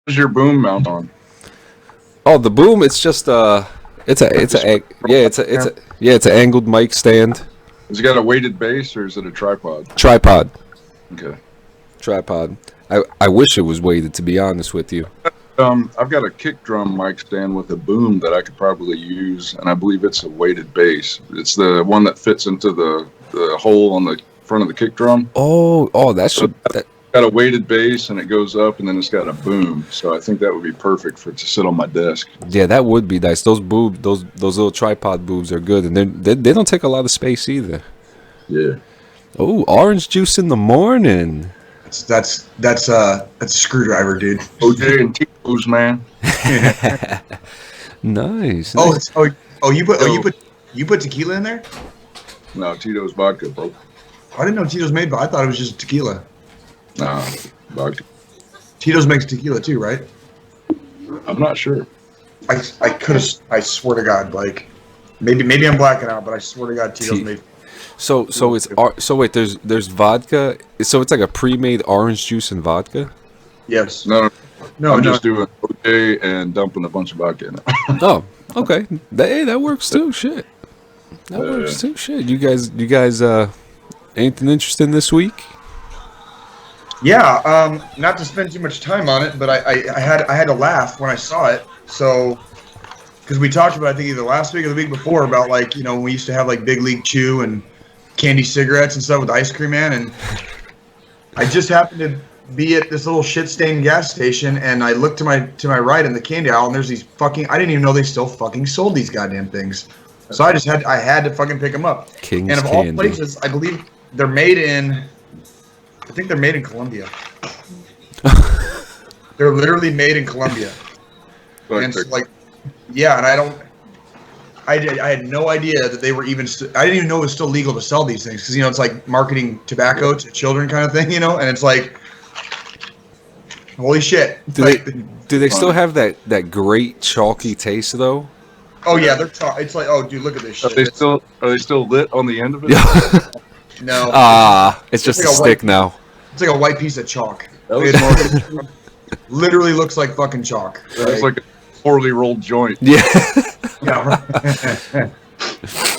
What's your boom mount on? Oh, the boom. It's just it's an angled mic stand. Has it got a weighted base or is it a tripod? Tripod. Okay. Tripod. I wish it was weighted, to be honest with you. I've got a kick drum mic stand with a boom that I could probably use, and I believe it's a weighted base. It's the one that fits into the hole on the front of the kick drum. Oh, that should. It's got a weighted base, and it goes up, and then it's got a boom. So I think that would be perfect for it to sit on my desk. Yeah, that would be nice. Those little tripod boobs are good, and they don't take a lot of space either. Yeah. Oh, orange juice in the morning. That's a screwdriver, dude. OJ and Tito's, man. Nice. You put tequila in there? No, Tito's vodka, bro. I didn't know Tito's made, but I thought it was just tequila. Nah, vodka. Tito's makes tequila too, right? I'm not sure. I could have. I swear to God, like maybe I'm blacking out, but I swear to God, Tito's made. So wait, there's vodka. So it's like a pre-made orange juice and vodka. Yes. No, I'm just doing OJ and dumping a bunch of vodka in it. Oh, okay. That works too. Shit. That works too. Shit. You guys, anything interesting this week? Yeah. Not to spend too much time on it, but I had to laugh when I saw it. So, because we talked about, I think either last week or the week before, about like, you know, when we used to have like Big League Chew and candy cigarettes and stuff with Ice Cream Man, and I just happened to be at this little shit-stained gas station, and I looked to my right in the candy aisle, and there's these fucking, I didn't even know they still fucking sold these goddamn things. So I had to fucking pick them up. King's and of Candy. all places, I believe they're made in, I think they're made in Colombia. They're literally made in Colombia. And so, like, yeah, and I had no idea that they were even. I didn't even know it was still legal to sell these things, because, you know, it's like marketing tobacco to children kind of thing, you know. And it's like, holy shit! Do they still have that great chalky taste though? Oh yeah, they're. It's like, oh dude, look at this shit. Are they still lit on the end of it? Yeah. No. It's just like a stick now. It's like a white piece of chalk. That was Literally looks like fucking chalk. It's like a poorly rolled joint. Yeah. Yeah. Right.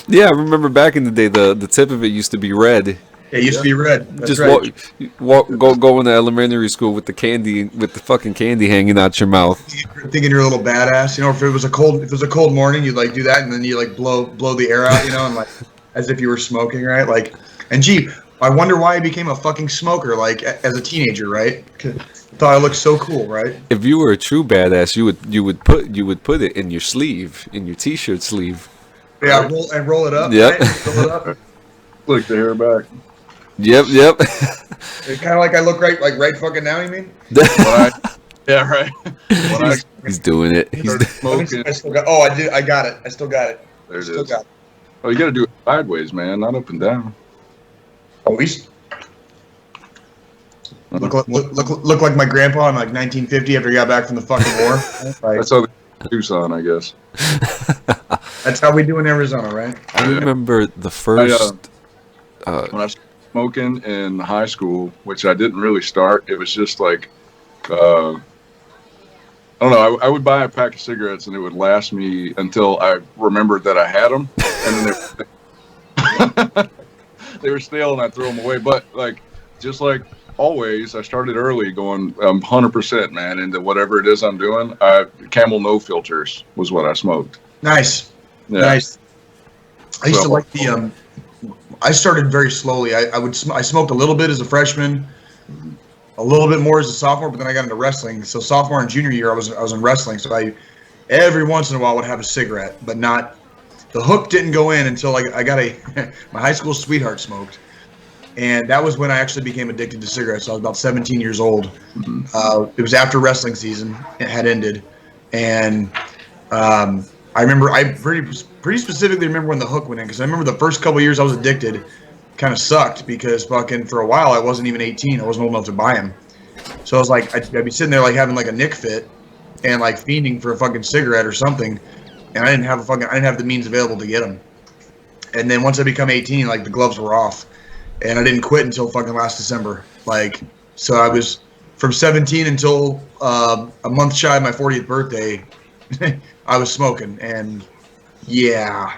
Yeah, I remember back in the day, the tip of it used to be red. It used to be red. That's Just right. go into elementary school with the fucking candy hanging out your mouth. Thinking you're a little badass, you know. If it was a cold morning, you'd like do that, and then you like blow the air out, you know, and like as if you were smoking, right? Like, and gee, I wonder why I became a fucking smoker, like as a teenager, right? Thought I looked so cool, right? If you were a true badass, you would put it in your sleeve, in your t-shirt sleeve. Yeah, roll it up. Yep. Right? Roll it up. Flick the hair back. Yep. It's kind of like I look right fucking now. You mean? Yeah, right. He's doing it. Smoking. I still got. Oh, I did. I got it. I still got it. There it Still is. got it. Oh, you got to do it sideways, man, not up and down. Oh, look like my grandpa in like 1950 after he got back from the fucking war. Right. That's how they do Tucson, I guess. That's how we do in Arizona, right? I remember the first. When I started smoking in high school, which I didn't really start, it was just like, I don't know. I would buy a pack of cigarettes and it would last me until I remembered that I had them, and then they were stale and I'd throw them away. But like, just like always, I started early, going 100%, man, into whatever it is I'm doing. Camel no filters was what I smoked. Nice. Yeah. Nice. I used to like the. I started very slowly. I smoked a little bit as a freshman, a little bit more as a sophomore, but then I got into wrestling. So sophomore and junior year, I was in wrestling. So I every once in a while would have a cigarette, but not. The hook didn't go in until I got my high school sweetheart smoked, and that was when I actually became addicted to cigarettes. So I was about 17 years old. It was after wrestling season had ended, and I remember I pretty specifically remember when the hook went in, because I remember the first couple of years I was addicted kind of sucked, because fucking for a while I wasn't even 18. I wasn't old enough to buy them. So I was like, I'd be sitting there like having like a Nick fit and like fiending for a fucking cigarette or something, and I didn't have the means available to get them. And then once I become 18, like the gloves were off, and I didn't quit until fucking last December. Like, so I was from 17 until a month shy of my 40th birthday, I was smoking, and yeah.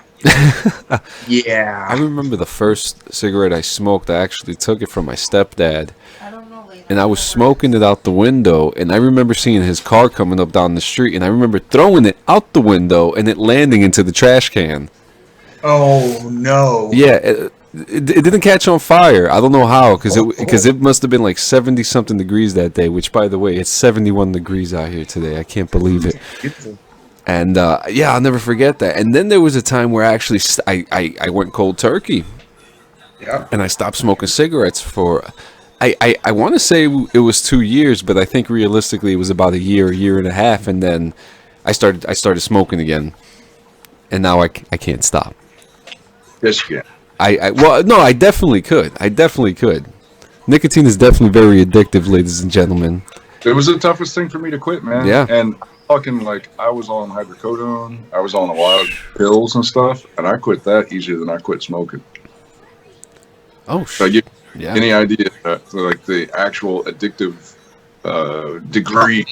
I remember the first cigarette I smoked. I actually took it from my stepdad, and I was smoking it out the window, and I remember seeing his car coming up down the street, and I remember throwing it out the window and it landing into the trash can. Oh no. Yeah, it didn't catch on fire. I don't know how, because it must have been like 70 something degrees that day, which, by the way, it's 71 degrees out here today. I can't believe it. And yeah, I'll never forget that. And then there was a time where actually I went cold turkey. Yeah. And I stopped smoking cigarettes for I want to say it was 2 years, but I think realistically it was about a year and a half, and then I started smoking again. And now I can't stop. Yes, you can. Well, no, I definitely could. Nicotine is definitely very addictive, ladies and gentlemen. It was the toughest thing for me to quit, man. Yeah. And fucking, like, I was on hydrocodone. I was on a lot of pills and stuff, and I quit that easier than I quit smoking. Oh, So I get yeah. any idea, like, the actual addictive degree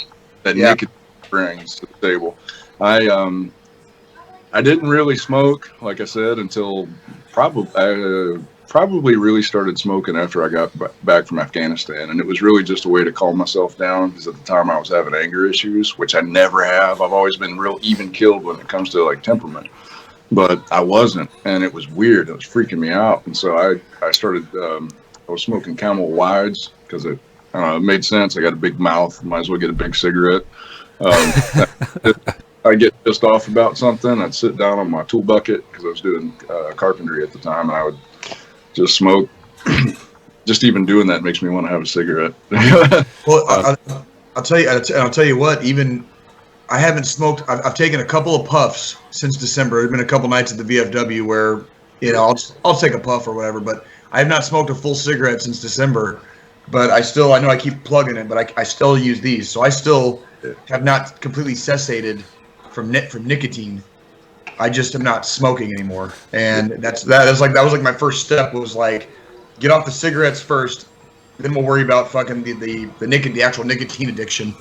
that nicotine brings to the table. I didn't really smoke, like I said, until probably really started smoking after I got back from Afghanistan. And it was really just a way to calm myself down, because at the time I was having anger issues, which I never have. I've always been real even-keeled when it comes to, like, temperament. But I wasn't, and it was weird. It was freaking me out. And so I started, I was smoking Camel Wides because it made sense. I got a big mouth, might as well get a big cigarette. I get pissed off about something, I'd sit down on my tool bucket, because I was doing carpentry at the time, and I would just smoke. Just even doing that makes me want to have a cigarette. Well, I'll tell you what. Even I haven't smoked. I've taken a couple of puffs since December. There's been a couple nights at the VFW where I'll take a puff or whatever, but I have not smoked a full cigarette since December. But I know I keep plugging it, but I still use these, so I still have not completely cessated from nicotine. I just am not smoking anymore, and that was like my first step, was like, get off the cigarettes first, then we'll worry about fucking the actual nicotine addiction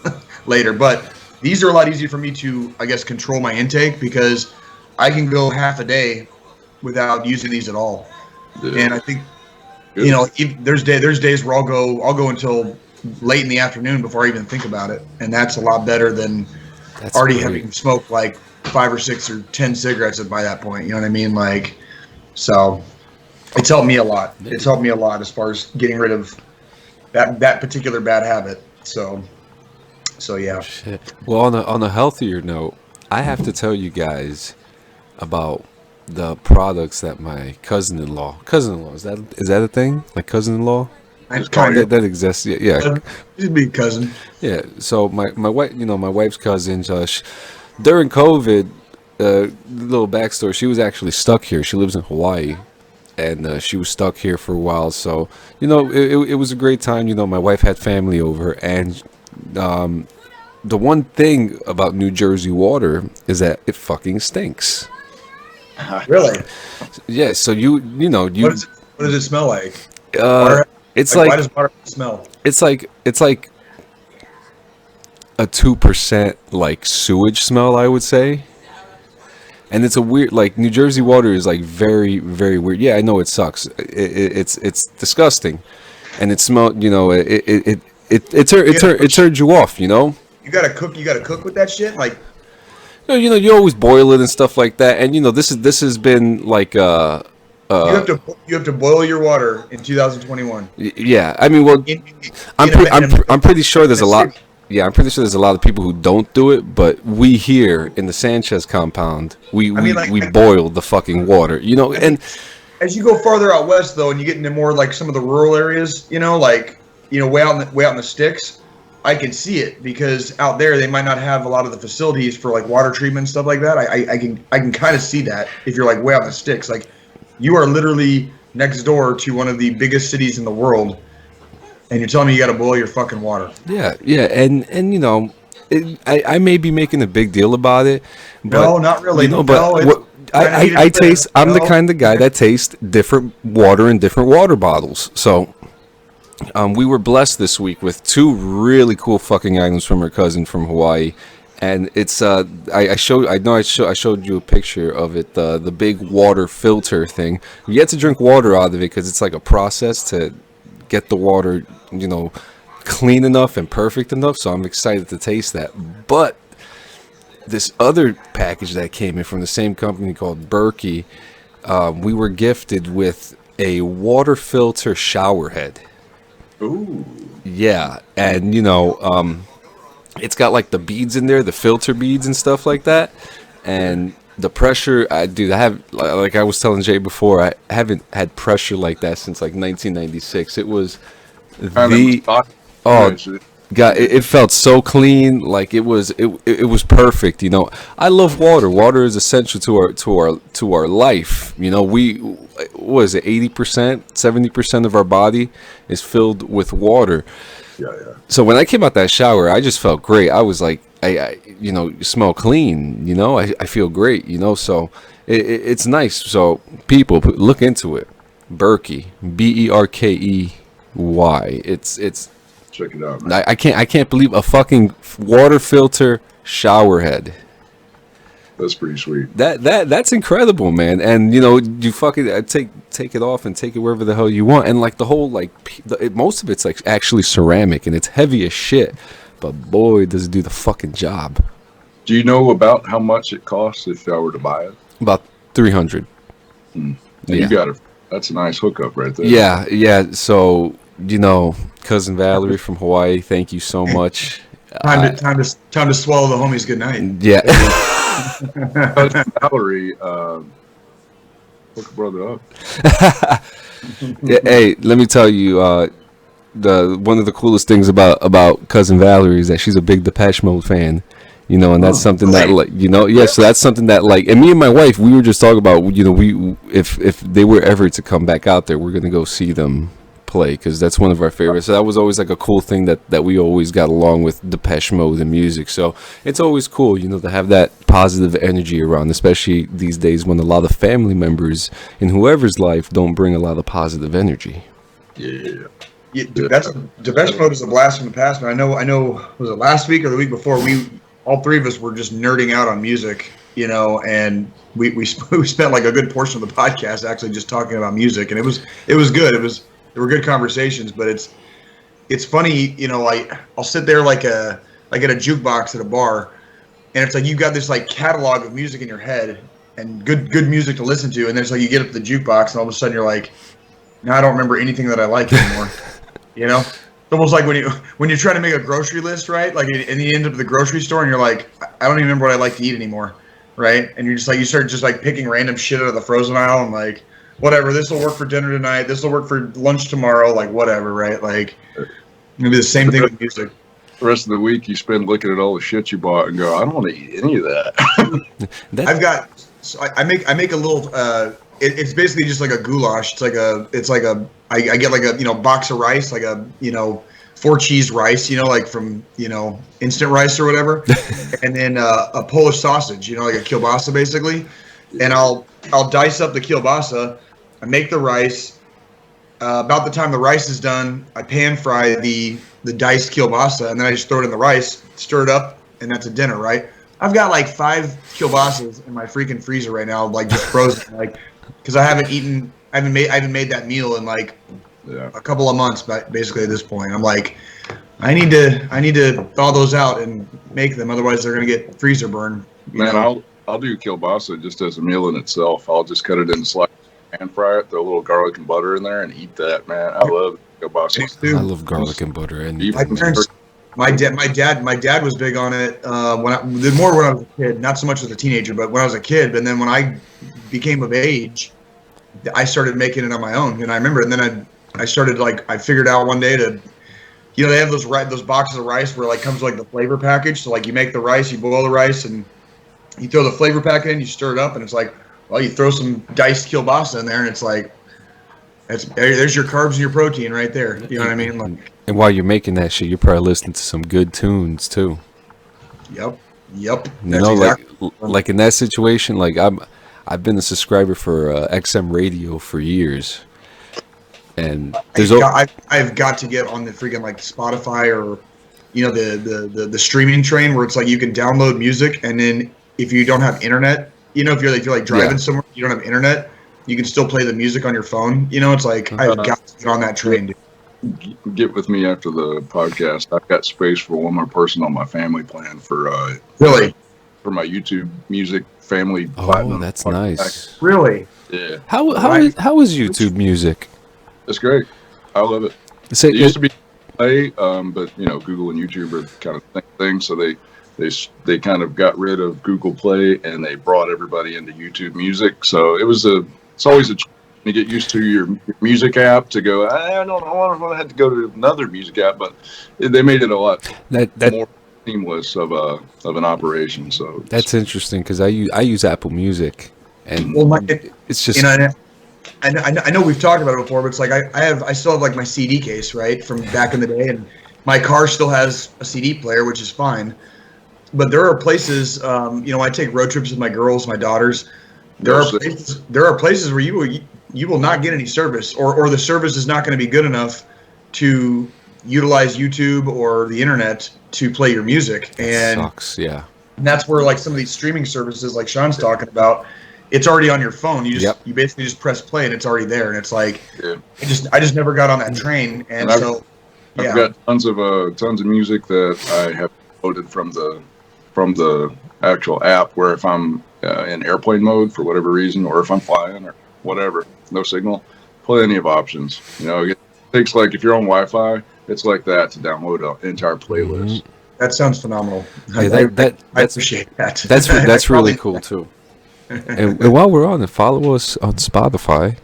later. But these are a lot easier for me to, I guess, control my intake, because I can go half a day without using these at all. Yeah. And I think there's days where I'll go until late in the afternoon before I even think about it, and that's a lot better than having smoked like 5 or 6 or 10 cigarettes by that point. You know what I mean? Like, so it's helped me a lot. It's helped me a lot as far as getting rid of that particular bad habit. So yeah. Shit. Well, on a healthier note, I have to tell you guys about the products that my cousin-in-law, is that a thing? Like cousin-in-law? That exists. Yeah. He's a big cousin. Yeah. So my wife, my wife's cousin, during COVID, little backstory, she was actually stuck here. She lives in Hawaii, and she was stuck here for a while. So it was a great time. My wife had family over, and the one thing about New Jersey water is that it fucking stinks. Really? Yeah. So what does it smell like? It's like, why does water smell? It's like a 2% like sewage smell, I would say. And it's a weird, like, New Jersey water is like very, very weird. Yeah, I know it sucks. It's disgusting, and it smelled. It turns you off. You gotta cook with that shit. Like, you always boil it and stuff like that. And this has been like you have to boil your water in 2021. Yeah, I mean, well, I'm pretty sure there's a lot. Yeah, I'm pretty sure there's a lot of people who don't do it, but we here in the Sanchez compound, we boil the fucking water, and as you go farther out west though, and you get into more like some of the rural areas, way out in the sticks, I can see it, because out there they might not have a lot of the facilities for like water treatment and stuff like that. I can kind of see that if you're like way out in the sticks, like you are literally next door to one of the biggest cities in the world, and you're telling me you got to boil your fucking water. Yeah, and I may be making a big deal about it, but no, not really. I'm the kind of guy that tastes different water in different water bottles. So, we were blessed this week with 2 really cool fucking items from her cousin from Hawaii. And it's I showed you a picture of it, the big water filter thing. You get to drink water out of it because it's like a process to get the water, clean enough and perfect enough. So I'm excited to taste that. But this other package that came in from the same company called Berkey, we were gifted with a water filter shower head. Ooh. Yeah, and it's got like the beads in there, the filter beads and stuff like that. And the pressure, I have, like I was telling Jay before, I haven't had pressure like that since like 1996. It was God, it felt so clean. Like it was perfect. I love water. Water is essential to our life. What is it, 80%, 70% of our body is filled with water. Yeah. So when I came out that shower, I just felt great. I was like, I smell clean. I feel great. So it's nice. So people, look into it. Berkey, Berkey. It's. Check it out, man. I can't believe a fucking water filter shower head. That's pretty sweet. That's incredible, man. And you fucking take it off and take it wherever the hell you want. And like the whole most of it's like actually ceramic and it's heavy as shit. But boy, does it do the fucking job. Do you know about how much it costs if I were to buy it? About $300. Yeah. You got it. That's a nice hookup right there. Yeah. So cousin Valerie from Hawaii, thank you so much. Time to swallow the homies good night. Yeah. Cousin Valerie, hook a brother up. Yeah, hey, let me tell you, one of the coolest things about cousin Valerie is that she's a big Depeche Mode fan. And that's something that so that's something that and me and my wife, we were just talking about, we if they were ever to come back out there, we're gonna go see them play because that's one of our favorites. So that was always like a cool thing that we always got along with Depeche Mode and music. So it's always cool, to have that positive energy around, especially these days when a lot of family members in whoever's life don't bring a lot of positive energy. Yeah. That's Depeche Mode is a blast from the past. But I know. Was it last week or the week before? All 3 of us were just nerding out on music, and we spent like a good portion of the podcast actually just talking about music, and it was good. There were good conversations, but it's funny, I'll sit there like at a jukebox at a bar, and it's like you've got this like catalog of music in your head and good music to listen to, and then it's like you get up to the jukebox and all of a sudden you're like, now I don't remember anything that I like anymore. It's almost like when you're trying to make a grocery list, right? Like and you end up at the grocery store and you're like, I don't even remember what I like to eat anymore, right? And you're just like, you start just like picking random shit out of the frozen aisle and like, whatever, this will work for dinner tonight, this will work for lunch tomorrow, like whatever, right? Like maybe the same thing with music. The rest of the week you spend looking at all the shit you bought and go, I don't want to eat any of that. I make a little it's basically just like a goulash. I get like a box of rice, like a 4 cheese rice, like from instant rice or whatever, and then a Polish sausage, like a kielbasa basically, and I'll dice up the kielbasa. I make the rice. About the time the rice is done, I pan fry the diced kielbasa, and then I just throw it in the rice, stir it up, and that's a dinner, right? I've got like 5 kielbasas in my freaking freezer right now, like just frozen, like because I haven't made that meal in like a couple of months, but basically at this point, I'm like, I need to thaw those out and make them, otherwise they're gonna get freezer burn. Man, I'll do kielbasa just as a meal in itself. I'll just cut it into slices, pan fry it, throw a little garlic and butter in there, and eat that. Man, I love kielbasa. I love garlic and butter. And my dad was big on it when I was a kid, not so much as a teenager, but when I was a kid. But then when I became of age, I started making it on my own, and I remember. And then I started I figured out one day to. They have those boxes of rice where comes like the flavor package. So you make the rice, you boil the rice, and you throw the flavor pack in, you stir it up, and it's like, well, you throw some diced kielbasa in there, and it's like, there's your carbs and your protein right there. You know what I mean? And while you're making that shit, you're probably listening to some good tunes too. Yep. Like in that situation, I've been a subscriber for XM Radio for years. And I've got to get on the freaking like Spotify or the streaming train where it's like you can download music, and then if you don't have internet, if you're like driving somewhere, you don't have internet, you can still play the music on your phone. It's like I've got to get on that train, dude. Get with me after the podcast. I've got space for one more person on my family plan for Really? For my YouTube music family. Oh, that's nice. Really? Yeah. How is YouTube music? It's great. I love it. It used to be play, but Google and YouTube are kind of the same thing. So they kind of got rid of Google Play and they brought everybody into YouTube Music. So it's always a to get used to your music app to go. I don't know. I had to go to another music app, but they made it a lot more seamless of an operation. So that's interesting because I use Apple Music, and it's just. I know we've talked about it before, but it's like I still have like my CD case, right, from back in the day, and my car still has a CD player, which is fine. But there are places, I take road trips with my girls, my daughters. There are places where you will not get any service, or the service is not going to be good enough to utilize YouTube or the internet to play your music. And sucks, yeah. And that's where like some of these streaming services, like Sean's talking about, it's already on your phone. You basically just press play and it's already there. And it's like, I just never got on that train. And I've got tons of music that I have loaded from the actual app. Where if I'm in airplane mode for whatever reason, or if I'm flying or whatever, no signal, plenty of options. It takes like if you're on Wi-Fi, it's like that to download an entire playlist. That sounds phenomenal. Yeah, I appreciate that. That's really cool too. And while we're on it, follow us on Spotify,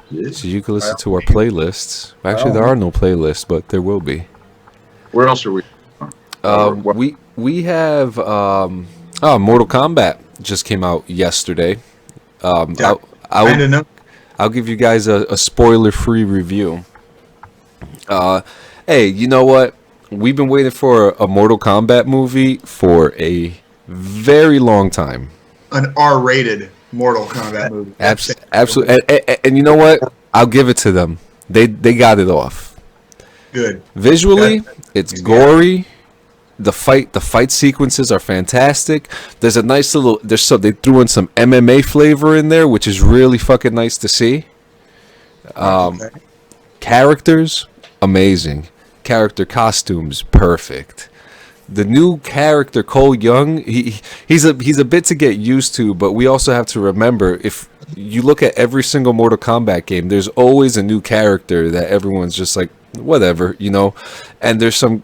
so you can listen to our playlists. Actually, there are no playlists, but there will be. Where else are we? We have Mortal Kombat just came out yesterday. I'll give you guys a spoiler-free review. Hey, you know what? We've been waiting for a Mortal Kombat movie for a very long time. An R-rated Mortal Kombat movie. Absolutely. And you know what? I'll give it to them. They got it off. Good. Visually, it's gory. The fight sequences are fantastic. There's a nice little they threw in some MMA flavor in there, which is really fucking nice to see. Characters, amazing. Character costumes, perfect. The new character Cole Young, he's a bit to get used to, but we also have to remember, if you look at every single Mortal Kombat game, there's always a new character that everyone's just like, whatever, and there's some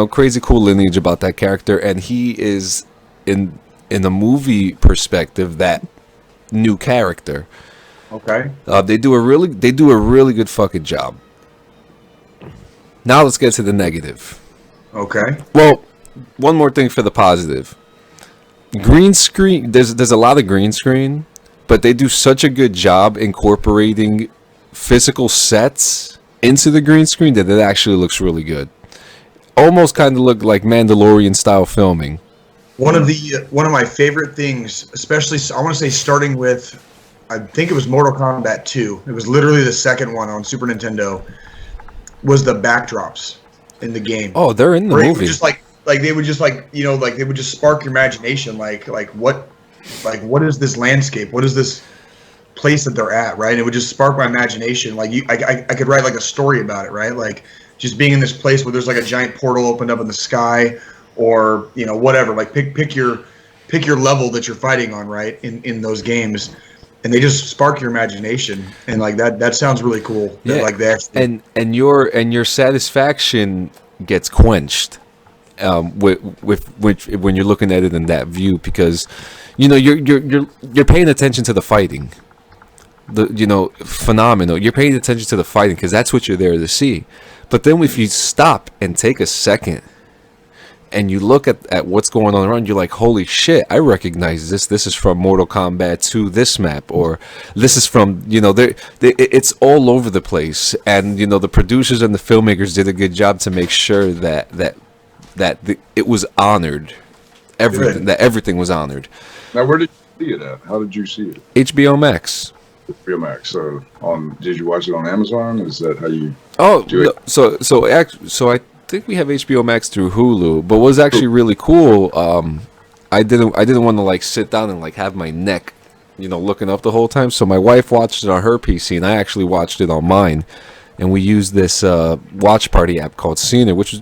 crazy cool lineage about that character, and he is in a movie perspective that new character. Okay. They do a really good fucking job. Now let's get to the negative. Okay. Well, one more thing for the positive. Green screen. There's a lot of green screen, but they do such a good job incorporating physical sets into the green screen that it actually looks really good. Almost kind of look like Mandalorian style filming. One of my favorite things, especially I want to say starting with, I think it was Mortal Kombat 2. It was literally the second one on Super Nintendo. Was the backdrops in the game? Oh, they're in the movie. Just like they would just they would just spark your imagination. Like what is this landscape? What is this place that they're at? Right? And it would just spark my imagination. Like I could write like a story about it. Right? Like just being in this place where there's like a giant portal opened up in the sky, or whatever. Like pick your level that you're fighting on. Right? In those games. And they just spark your imagination, and like that sounds really cool. Yeah, like that. And your satisfaction gets quenched with when you're looking at it in that view, because you're paying attention to the fighting, phenomenal. You're paying attention to the fighting because that's what you're there to see. But then if you stop and take a second and you look at what's going on around, you're like, holy shit, I recognize this. This is from Mortal Kombat 2, this map, or this is from, it's all over the place. And, the producers and the filmmakers did a good job to make sure that it was honored. Everything was honored. Now, where did you see it at? How did you see it? HBO Max. HBO Max. So did you watch it on Amazon? Is that how you Oh, do no, it? so I think we have HBO Max through Hulu. But what's actually really cool, I didn't want to like sit down and like have my neck, looking up the whole time. So my wife watched it on her PC, and I actually watched it on mine. And we used this watch party app called Cena, which was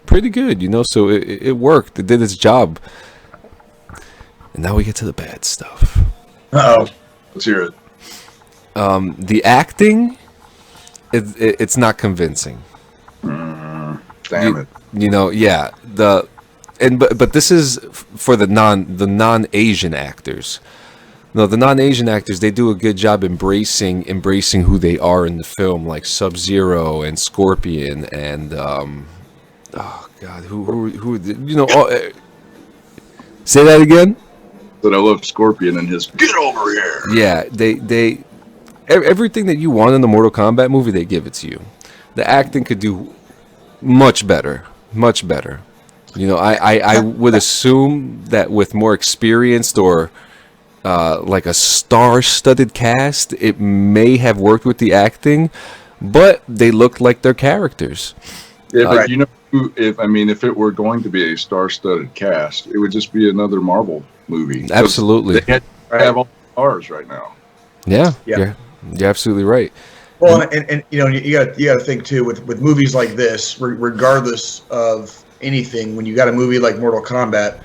pretty good, So it worked. It did its job. And now we get to the bad stuff. Uh-oh. Let's hear it. The acting, it's not convincing. Damn it. Yeah. But this is for the non-Asian actors. No, the non-Asian actors, they do a good job embracing who they are in the film, like Sub-Zero and Scorpion and oh god, who say that again? That I love Scorpion and his get over here. Yeah, they everything that you want in the Mortal Kombat movie, they give it to you. The acting could do much better. I would assume that with more experienced or like a star-studded cast, it may have worked with the acting, but they looked like their characters. Yeah, but if it were going to be a star-studded cast, it would just be another Marvel movie. Absolutely. They have all the stars right now. Yeah. You're absolutely right. Well, and you got to think too with movies like this, regardless of anything, when you got a movie like Mortal Kombat,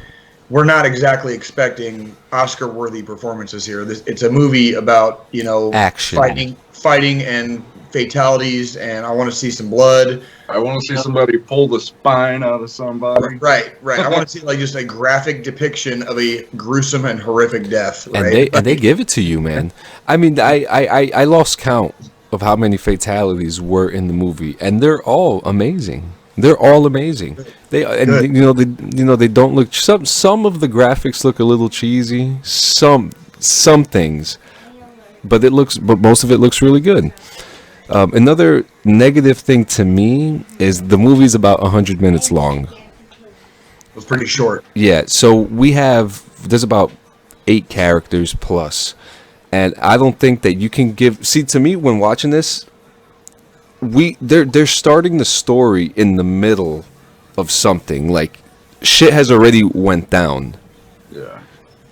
we're not exactly expecting Oscar-worthy performances here. It's a movie about action, fighting, and fatalities, and I want to see some blood. I want to see somebody pull the spine out of somebody. Right. I want to see like just a graphic depiction of a gruesome and horrific death. Right? And they give it to you, man. I mean, I lost count of how many fatalities were in the movie, and they're all amazing. They don't look. Some of the graphics look a little cheesy. Some things, but most of it looks really good. Another negative thing to me is the movie's about 100 minutes long. It was pretty short. Yeah, so there's about 8 characters plus, and I don't think that you can to me when watching this, they're starting the story in the middle of something, like shit has already went down. Yeah.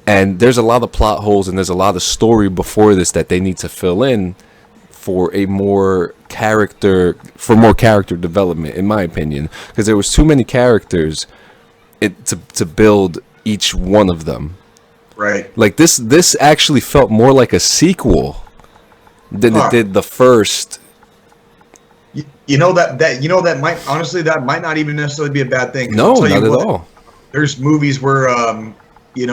And there's a lot of plot holes and there's a lot of story before this that they need to fill in for more character development, in my opinion, because there was too many characters to build each one of them. Right. Like this actually felt more like a sequel than it did the first. That might not even necessarily be a bad thing. No, not at all. There's movies where it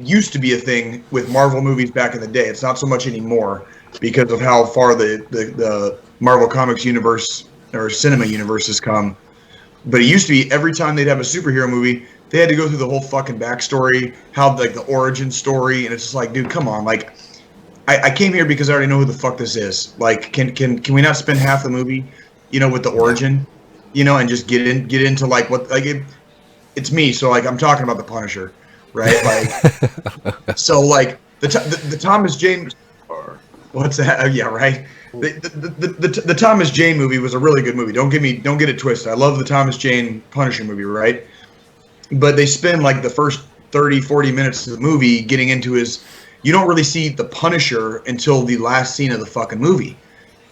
used to be a thing with Marvel movies back in the day. It's not so much anymore because of how far the Marvel Comics universe or cinema universe has come. But it used to be every time they'd have a superhero movie, they had to go through the whole fucking backstory, how like the origin story, and it's just like, dude, come on, like. I came here because I already know who the fuck this is. Like, can we not spend half the movie, with the origin, and just get into like what it's me. So like I'm talking about the Punisher, right? Like, so like the Thomas Jane, what's that? Yeah, right. The Thomas Jane movie was a really good movie. Don't get it twisted. I love the Thomas Jane Punisher movie, right? But they spend like the first 30-40 minutes of the movie getting into his. You don't really see the Punisher until the last scene of the fucking movie,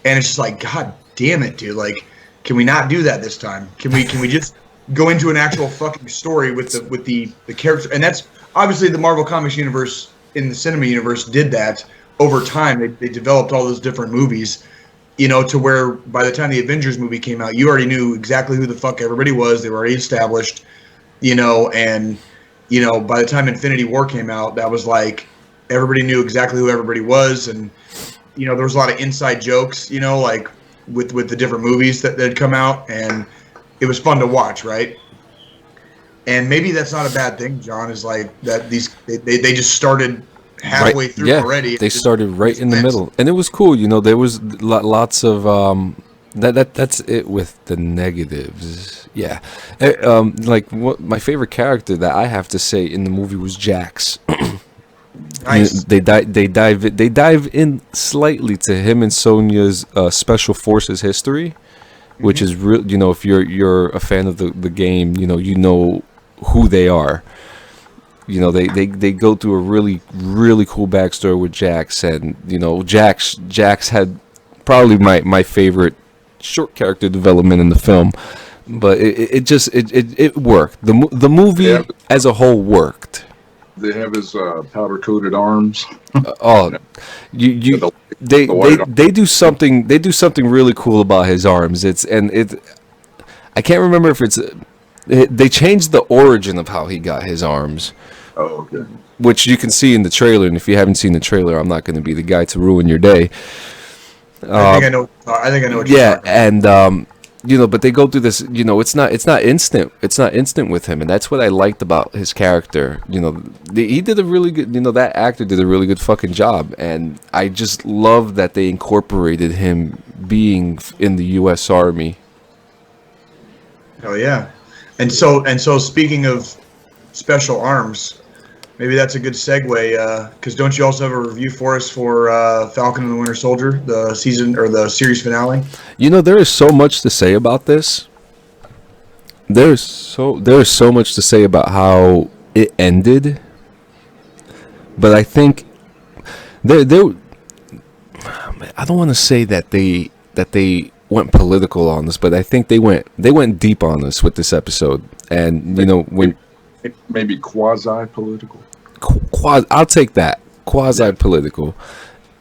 and it's just like, God damn it, dude! Like, can we not do that this time? Can we just go into an actual fucking story with the character? And that's obviously the Marvel Comics universe in the cinema universe did that over time. They developed all those different movies, to where by the time the Avengers movie came out, you already knew exactly who the fuck everybody was. They were already established, and by the time Infinity War came out, that was like. Everybody knew exactly who everybody was, and there was a lot of inside jokes, like with the different movies that had come out, and it was fun to watch, right? And maybe that's not a bad thing, John. Is like that they just started halfway through already. They started right in the middle, and it was cool. There was lots of that's it with the negatives. Yeah, like what my favorite character that I have to say in the movie was Jax. Nice. They dive in slightly to him and Sonya's special forces history, which is real. You know, if you're a fan of the game, you know who they are. You know, they go through a really cool backstory with Jax, and Jax had probably my favorite short character development in the film, but it worked. The movie as a whole worked. They have his powder coated arms. They do something really cool about his arms. I can't remember if they changed the origin of how he got his arms. Oh, okay. Which you can see in the trailer, and if you haven't seen the trailer, I'm not going to be the guy to ruin your day. I think I know what you're talking about. And but they go through this. It's not instant. It's not instant with him, and that's what I liked about his character. He did a really good. That actor did a really good fucking job, and I just love that they incorporated him being in the U.S. Army. Oh yeah, and so speaking of special arms, maybe that's a good segue, because don't you also have a review for us for Falcon and the Winter Soldier, the season or the series finale? There is so much to say about this. There is so much to say about how it ended, but I think I don't want to say that they went political on this, but I think they went deep on this with this episode, and when. Maybe quasi-political. I'll take that. Quasi-political.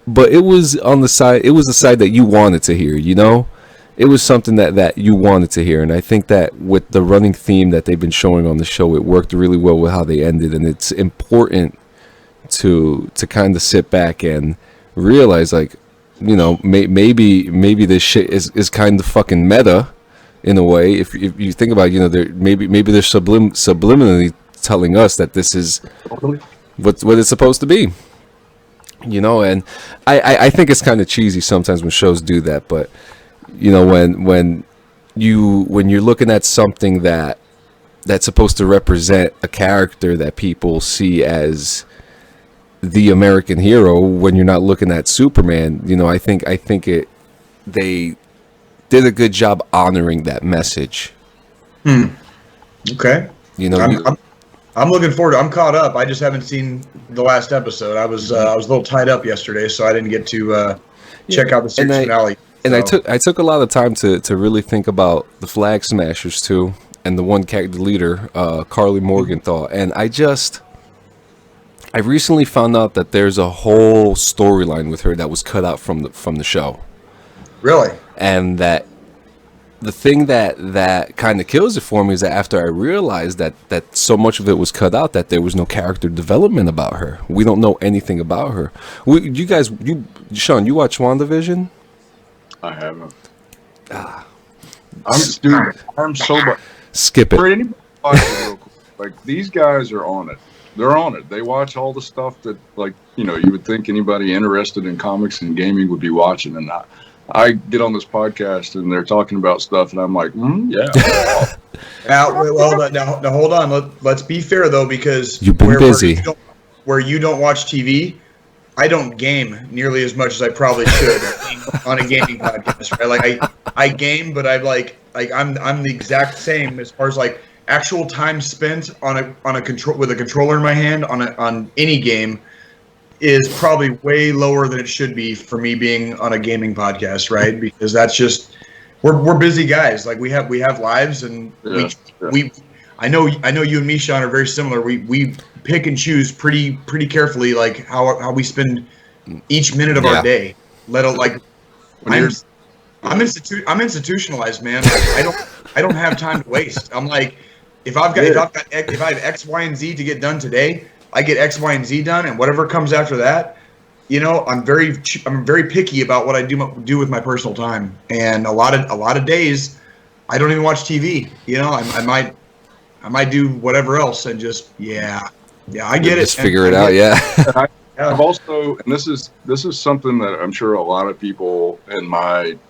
But it was on the side. It was the side that you wanted to hear. It was something that you wanted to hear, and I think that with the running theme that they've been showing on the show, it worked really well with how they ended, and it's important to kind of sit back and realize, like, maybe this shit is kind of fucking meta. In a way, if you think about it, maybe they're subliminally telling us that this is what it's supposed to be. And I think it's kind of cheesy sometimes when shows do that, but when you're looking at something that's supposed to represent a character that people see as the American hero, when you're not looking at Superman, I think they did a good job honoring that message. Okay. I'm looking forward to. I'm caught up. I just haven't seen the last episode. I was a little tied up yesterday, so I didn't get to check out the series finale. And I took a lot of time to really think about the Flag Smashers too, and the one character leader, Carly Morgenthau. And I recently found out that there's a whole storyline with her that was cut out from the show. Really? And that the thing that kind of kills it for me is that after I realized that so much of it was cut out, that there was no character development about her. We don't know anything about her. Sean, you watch WandaVision? I haven't. I'm so much. Skip it. For anybody watching real quick, like, these guys are on it. They're on it. They watch all the stuff that, like, you would think anybody interested in comics and gaming would be watching, and I get on this podcast and they're talking about stuff, and I'm like, yeah. Now hold on. Let's be fair though, because you've been busy. Where you don't watch TV, I don't game nearly as much as I probably should on a gaming podcast. Right? Like I game, but I'm the exact same as far as like actual time spent on a control with a controller in my hand on any game is probably way lower than it should be for me being on a gaming podcast, right? Because that's just we're busy guys. Like we have lives, and I know you and me, Sean, are very similar. We pick and choose pretty carefully, like how we spend each minute of our day. I'm institutionalized, man. Like, I don't have time to waste. I'm like, if I have X, Y, and Z to get done today, I get X, Y, and Z done, and whatever comes after that, I'm very picky about what I do with my personal time. And a lot of days, I don't even watch TV. I might do whatever else and just I get it. Just figure it out. Yeah. I've also, and this is something that I'm sure a lot of people in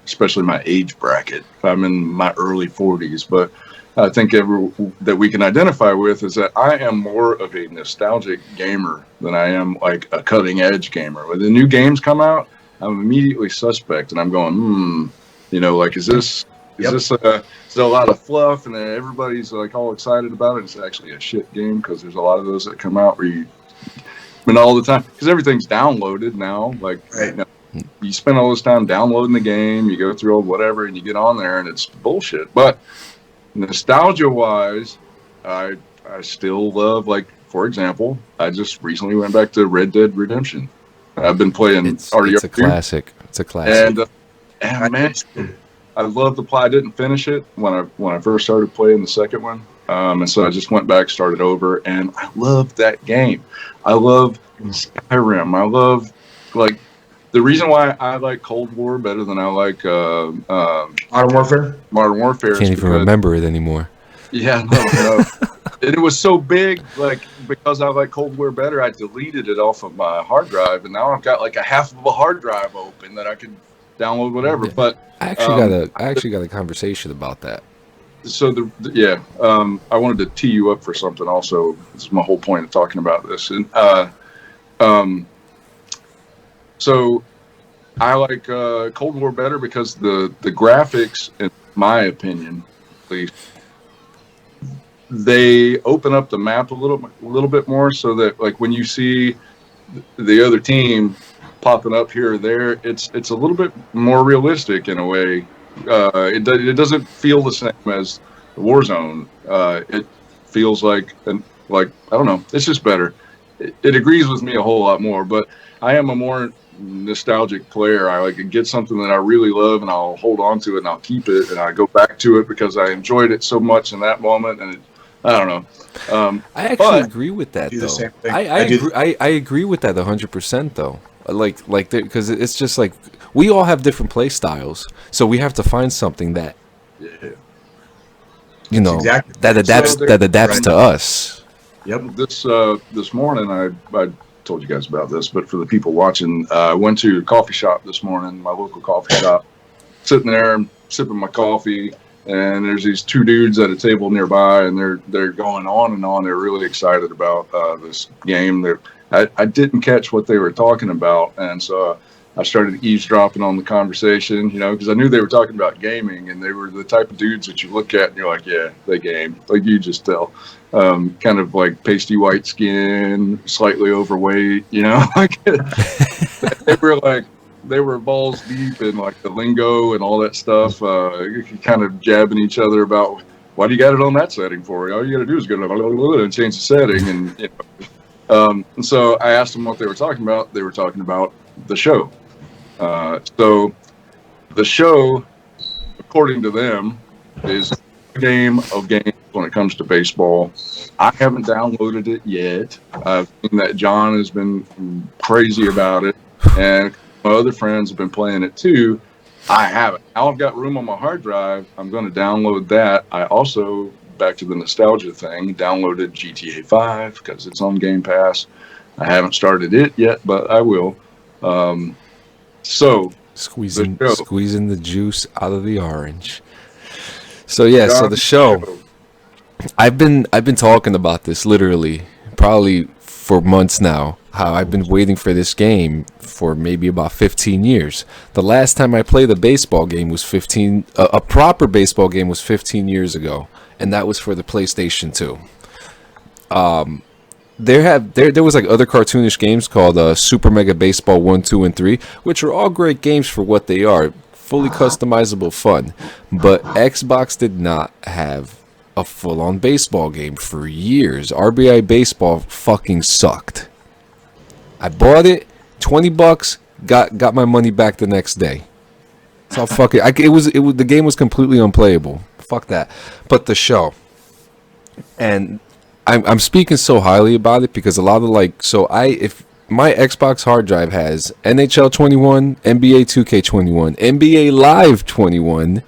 especially my age bracket, if I'm in my early 40s, but I think that we can identify with is that I am more of a nostalgic gamer than I am like a cutting edge gamer. When the new games come out, I'm immediately suspect, and I'm going, like, is this is a lot of fluff, and then everybody's like all excited about it. It's actually a shit game because there's a lot of those that come out where all the time, because everything's downloaded now. Like, Right. you spend all this time downloading the game, you go through whatever, and you get on there, and it's bullshit. But nostalgia wise, I still love, like, for example, I just recently went back to Red Dead Redemption. I've been playing. It's a classic. It's a classic. And man, I love the play. I didn't finish it when I first started playing the second one, and so I just went back, started over, and I love that game. I love Skyrim. I love, like, the reason why I like Cold War better than I like Modern Warfare. Modern Warfare. Can't even remember it anymore. Yeah, no. And it was so big, like, because I like Cold War better, I deleted it off of my hard drive, and now I've got like a half of a hard drive open that I could download whatever. But I actually got a conversation about that. So I wanted to tee you up for something. Also, this is my whole point of talking about this. And so I like Cold War better because the graphics, in my opinion, at least, they open up the map a little bit more, so that, like, when you see the other team popping up here or there, it's a little bit more realistic in a way. It doesn't feel the same as the Warzone. It feels like I don't know. It's just better. It agrees with me a whole lot more. But I am a more nostalgic player. I like to get something that I really love, and I'll hold on to it, and I'll keep it, and I go back to it because I enjoyed it so much in that moment. And I don't know. I actually agree with that, do though. the same thing. I agree with that 100%, though. Like, because it's just like we all have different play styles, so we have to find something that that adapts to us. Yep. This morning, I told you guys about this, but for the people watching, I went to a coffee shop this morning, my local coffee shop, sitting there sipping my coffee. And there's these two dudes at a table nearby, and they're going on and on. They're really excited about this game. I didn't catch what they were talking about, and so I started eavesdropping on the conversation, because I knew they were talking about gaming, and they were the type of dudes that you look at and you're like, yeah, they game. Like, you just tell. Kind of like pasty white skin, slightly overweight, like they were balls deep in, like, the lingo and all that stuff, kind of jabbing each other about, why do you got it on that setting for? All you got to do is go and change the setting. And so I asked them what they were talking about. They were talking about the show. So the show, according to them, is a game of games when it comes to baseball. I haven't downloaded it yet. I've seen that John has been crazy about it, and my other friends have been playing it too. I haven't. Now I've got room on my hard drive. I'm going to download that. I also, back to the nostalgia thing, downloaded GTA 5 because it's on Game Pass. I haven't started it yet, but I will. So squeezing the juice out of the orange. So yeah, so the show. I've been talking about this literally probably for months now. How I've been waiting for this game for maybe about 15 years. The last time I played a baseball game was a proper baseball game was 15 years ago, and that was for the PlayStation 2. There was like other cartoonish games called Super Mega Baseball 1, 2, and 3, which are all great games for what they are, fully customizable fun. But Xbox did not have a full-on baseball game for years. RBI Baseball fucking sucked. I bought it, $20, got my money back the next day. So fuck it. The game was completely unplayable. Fuck that. But the show, and I'm speaking so highly about it because a lot of if my Xbox hard drive has NHL 21, NBA 2K21, NBA Live 21,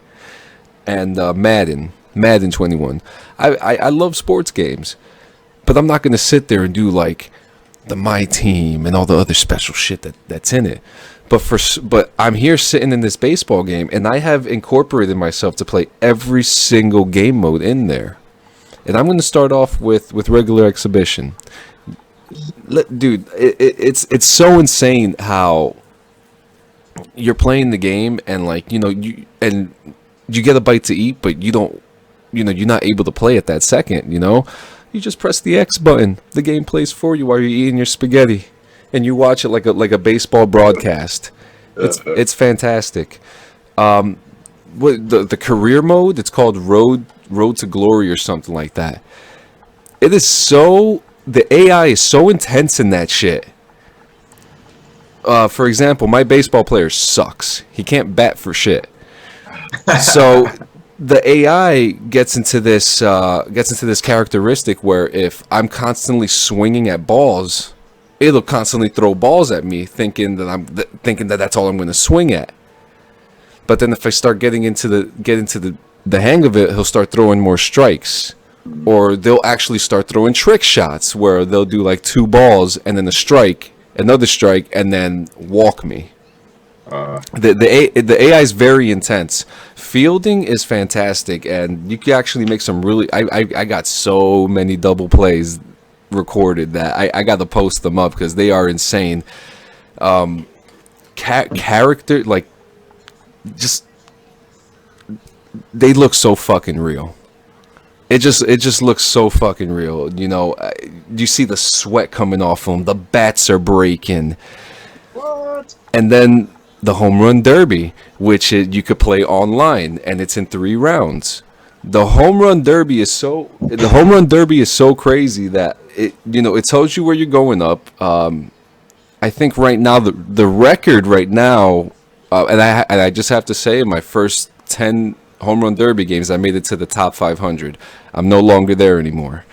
and Madden 21. I love sports games, but I'm not gonna sit there and do like the My Team and all the other special shit that's in it. But I'm here sitting in this baseball game, and I have incorporated myself to play every single game mode in there. And I'm going to start off with regular exhibition. Dude, it's so insane how you're playing the game, and like, you know, you get a bite to eat, but you don't, you know, you're not able to play at that second. You know, you just press the X button. The game plays for you while you're eating your spaghetti, and you watch it like a baseball broadcast. It's fantastic. What the career mode? It's called Road to Glory or something like that. It is so, the AI is so intense in that shit. For example, my baseball player sucks. He can't bat for shit. So the AI gets into this characteristic where if I'm constantly swinging at balls, it'll constantly throw balls at me, thinking that that's all I'm going to swing at. But then if I start getting into the hang of it, he'll start throwing more strikes, or they'll actually start throwing trick shots where they'll do like 2 balls and then a strike, another strike, and then walk me. The AI is very intense. Fielding is fantastic, and you can actually make some really. I got so many double plays recorded that I got to post them up because they are insane. Character, like, just they look so fucking real. It just looks so fucking real. You know, you see the sweat coming off them. The bats are breaking. What? And then the home run derby, which you could play online, and it's in 3 rounds. The home run derby is so crazy that it tells you where you're going up. I think right now the record right now, and I just have to say, in my first 10 home run derby games, I made it to the top 500. I'm no longer there anymore.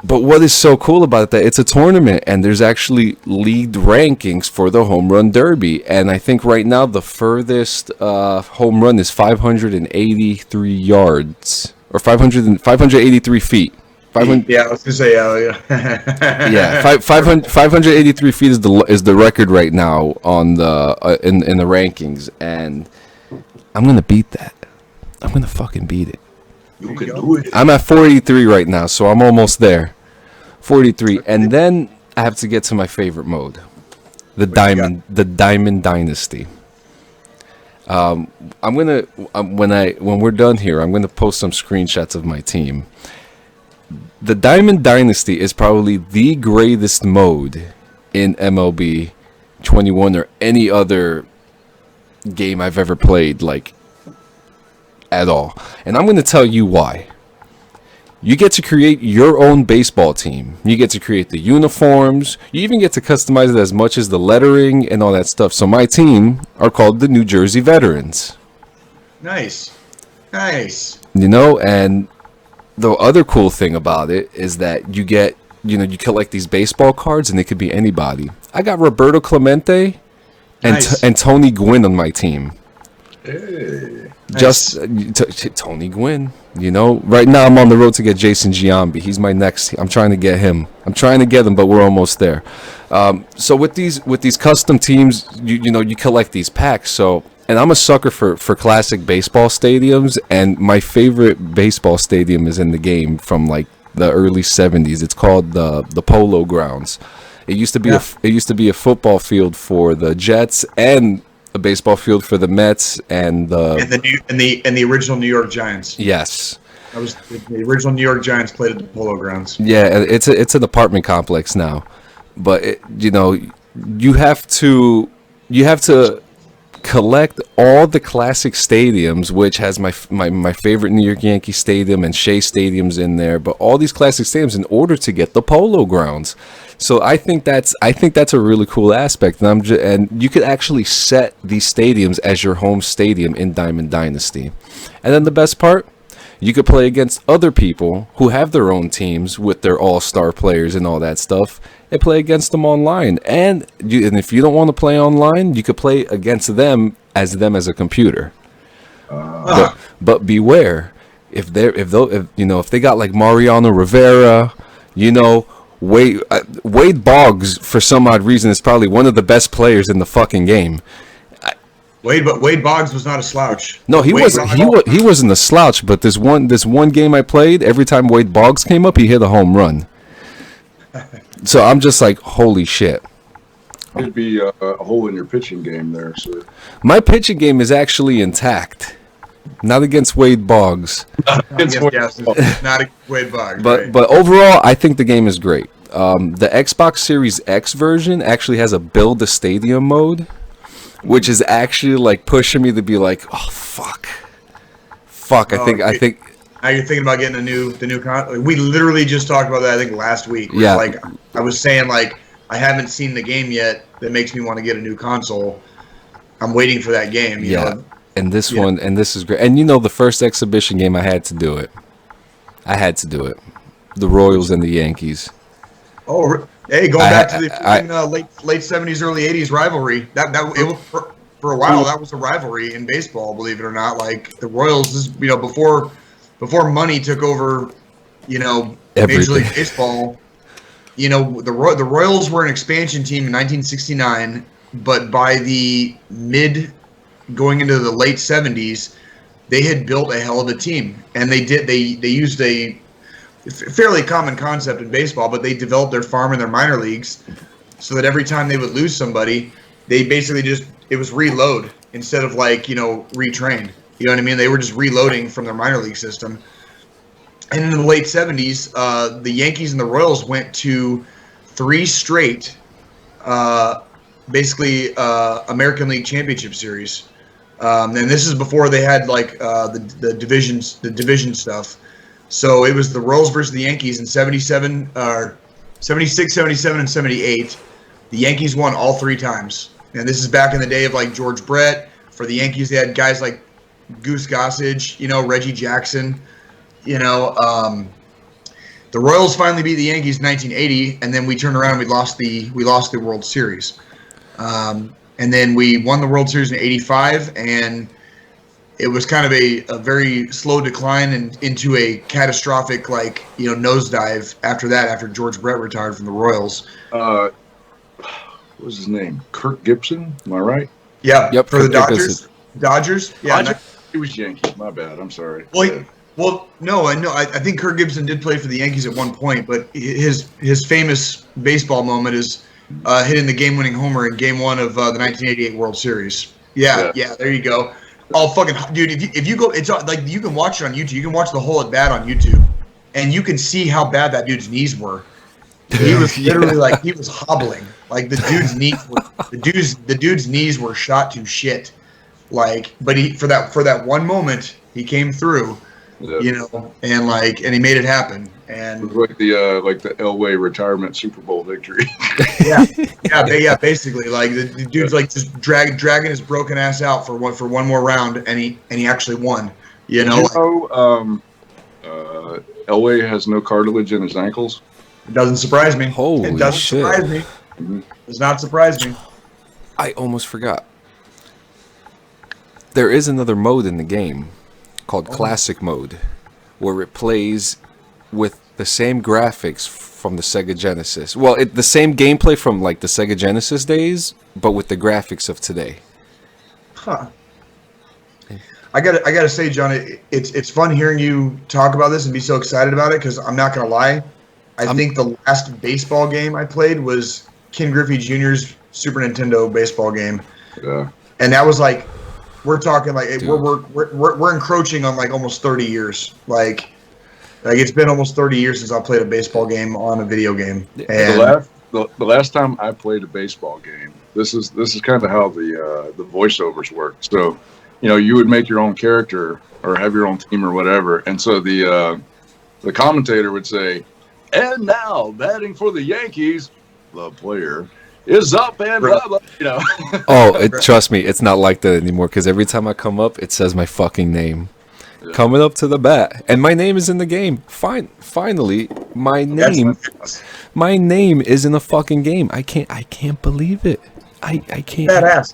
But what is so cool about it, that it's a tournament, and there's actually league rankings for the home run derby. And I think right now the furthest home run is 583 yards, or 583 feet. 500, yeah, I was gonna say, yeah. Yeah, 583 feet is the record right now on the in the rankings, and I'm gonna beat that. I'm gonna fucking beat it. You can do it. I'm at 43 right now, so I'm almost there. 43, and then I have to get to my favorite mode, the Diamond Dynasty. I'm gonna when we're done here, I'm gonna post some screenshots of my team. The Diamond Dynasty is probably the greatest mode in MLB 21 or any other game I've ever played, like, at all. And I'm going to tell you why. You get to create your own baseball team. You get to create the uniforms. You even get to customize it as much as the lettering and all that stuff. So my team are called the New Jersey Veterans. Nice. You know, and the other cool thing about it is that you get, you collect these baseball cards, and it could be anybody. I got Roberto Clemente and Tony Gwynn on my team. Hey, just Tony Gwynn. You know, right now I'm on the road to get Jason Giambi. He's my next. I'm trying to get him, but we're almost there. So with these custom teams, you collect these packs. So, and I'm a sucker for classic baseball stadiums, and my favorite baseball stadium is in the game from like the early 70s. It's called the Polo Grounds. It used to be a football field for the Jets and a baseball field for the Mets and the original New York Giants. Yes. That was the original New York Giants played at the Polo Grounds. Yeah, it's an apartment complex now, but you have to collect all the classic stadiums, which has my favorite New York Yankee Stadium and Shea Stadium's in there, but all these classic stadiums in order to get the Polo Grounds. So I think that's a really cool aspect, and you could actually set these stadiums as your home stadium in Diamond Dynasty. And then the best part, you could play against other people who have their own teams with their all-star players and all that stuff, and play against them online. And if you don't want to play online, you could play against them as a computer. But beware, if they got like Mariano Rivera, Wade Boggs, for some odd reason, is probably one of the best players in the fucking game. Wade Boggs was not a slouch. No, he wasn't. He wasn't a slouch. But this one game I played, every time Wade Boggs came up, he hit a home run. So I'm just like, holy shit. It'd be a hole in your pitching game there. So My pitching game is actually intact. Not against Wade Boggs. Not against Wade Boggs. But overall, I think the game is great. The Xbox Series X version actually has a build a stadium mode, which is actually like pushing me to be like, oh fuck. I think. Now you're thinking about getting the new console. We literally just talked about that. I think last week. Yeah. Like I was saying, like I haven't seen the game yet. That makes me want to get a new console. I'm waiting for that game. You know? And this one, and this is great. And the first exhibition game, I had to do it. The Royals and the Yankees. Oh, hey, going back to the late 70s, early 80s rivalry. That it was for a while. That was a rivalry in baseball. Believe it or not, like the Royals is before money took over, Major League Baseball. The Royals were an expansion team in 1969, but by the going into the late 70s, they had built a hell of a team, and they used a fairly common concept in baseball, but they developed their farm and their minor leagues so that every time they would lose somebody, they basically it was reload instead of retrain. You know what I mean? They were just reloading from their minor league system. And in the late 70s, the Yankees and the Royals went to 3 straight, American League Championship Series. And this is before they had the division stuff. So it was the Royals versus the Yankees in 76, 77, and 78. The Yankees won all 3 times. And this is back in the day of George Brett. For the Yankees, they had guys like Goose Gossage, Reggie Jackson. The Royals finally beat the Yankees in 1980, and then we turned around and we lost the World Series. And then we won the World Series in 85, and it was kind of a very slow decline and into a catastrophic nosedive after that, after George Brett retired from the Royals. What was his name? Kirk Gibson? Am I right? Yeah. Yep. For the Dodgers. Dodgers? Yeah. He was Yankees. My bad. I'm sorry. Well, no, I know. I think Kirk Gibson did play for the Yankees at one point, but his famous baseball moment is hitting the game-winning homer in Game 1 of the 1988 World Series. Yeah, there you go. Oh, fucking dude! If you go, it's like you can watch it on YouTube. You can watch the whole at bat on YouTube, and you can see how bad that dude's knees were. He was literally he was hobbling. The dude's knees were shot to shit. But for that one moment he came through. Yep. And he made it happen. And it was like the Elway retirement Super Bowl victory. Basically, the dude's just dragging his broken ass out for one more round, and he actually won. Elway has no cartilage in his ankles. It doesn't surprise me. Holy it doesn't shit! Surprise me. It does not surprise me. I almost forgot. There is another mode in the game called Classic Mode, where it plays with the same graphics from the Sega Genesis. Well, the same gameplay from the Sega Genesis days, but with the graphics of today. Huh. I gotta say, John, it's fun hearing you talk about this and be so excited about it, because I'm not gonna lie, I think the last baseball game I played was Ken Griffey Jr.'s Super Nintendo baseball game. Yeah. And that was we're talking we're encroaching on almost 30 years. It's been almost 30 years since I played a baseball game on a video game. And the last time I played a baseball game, this is kind of how the voiceovers work. So, you would make your own character or have your own team or whatever, and so the commentator would say, "And now batting for the Yankees, the player is up and blah, blah," Trust me, it's not like that anymore, because every time I come up, it says my fucking name. Yeah. Coming up to the bat, and my name is in the game. Finally, my name is in a fucking game. I can't believe it. I can't. Badass.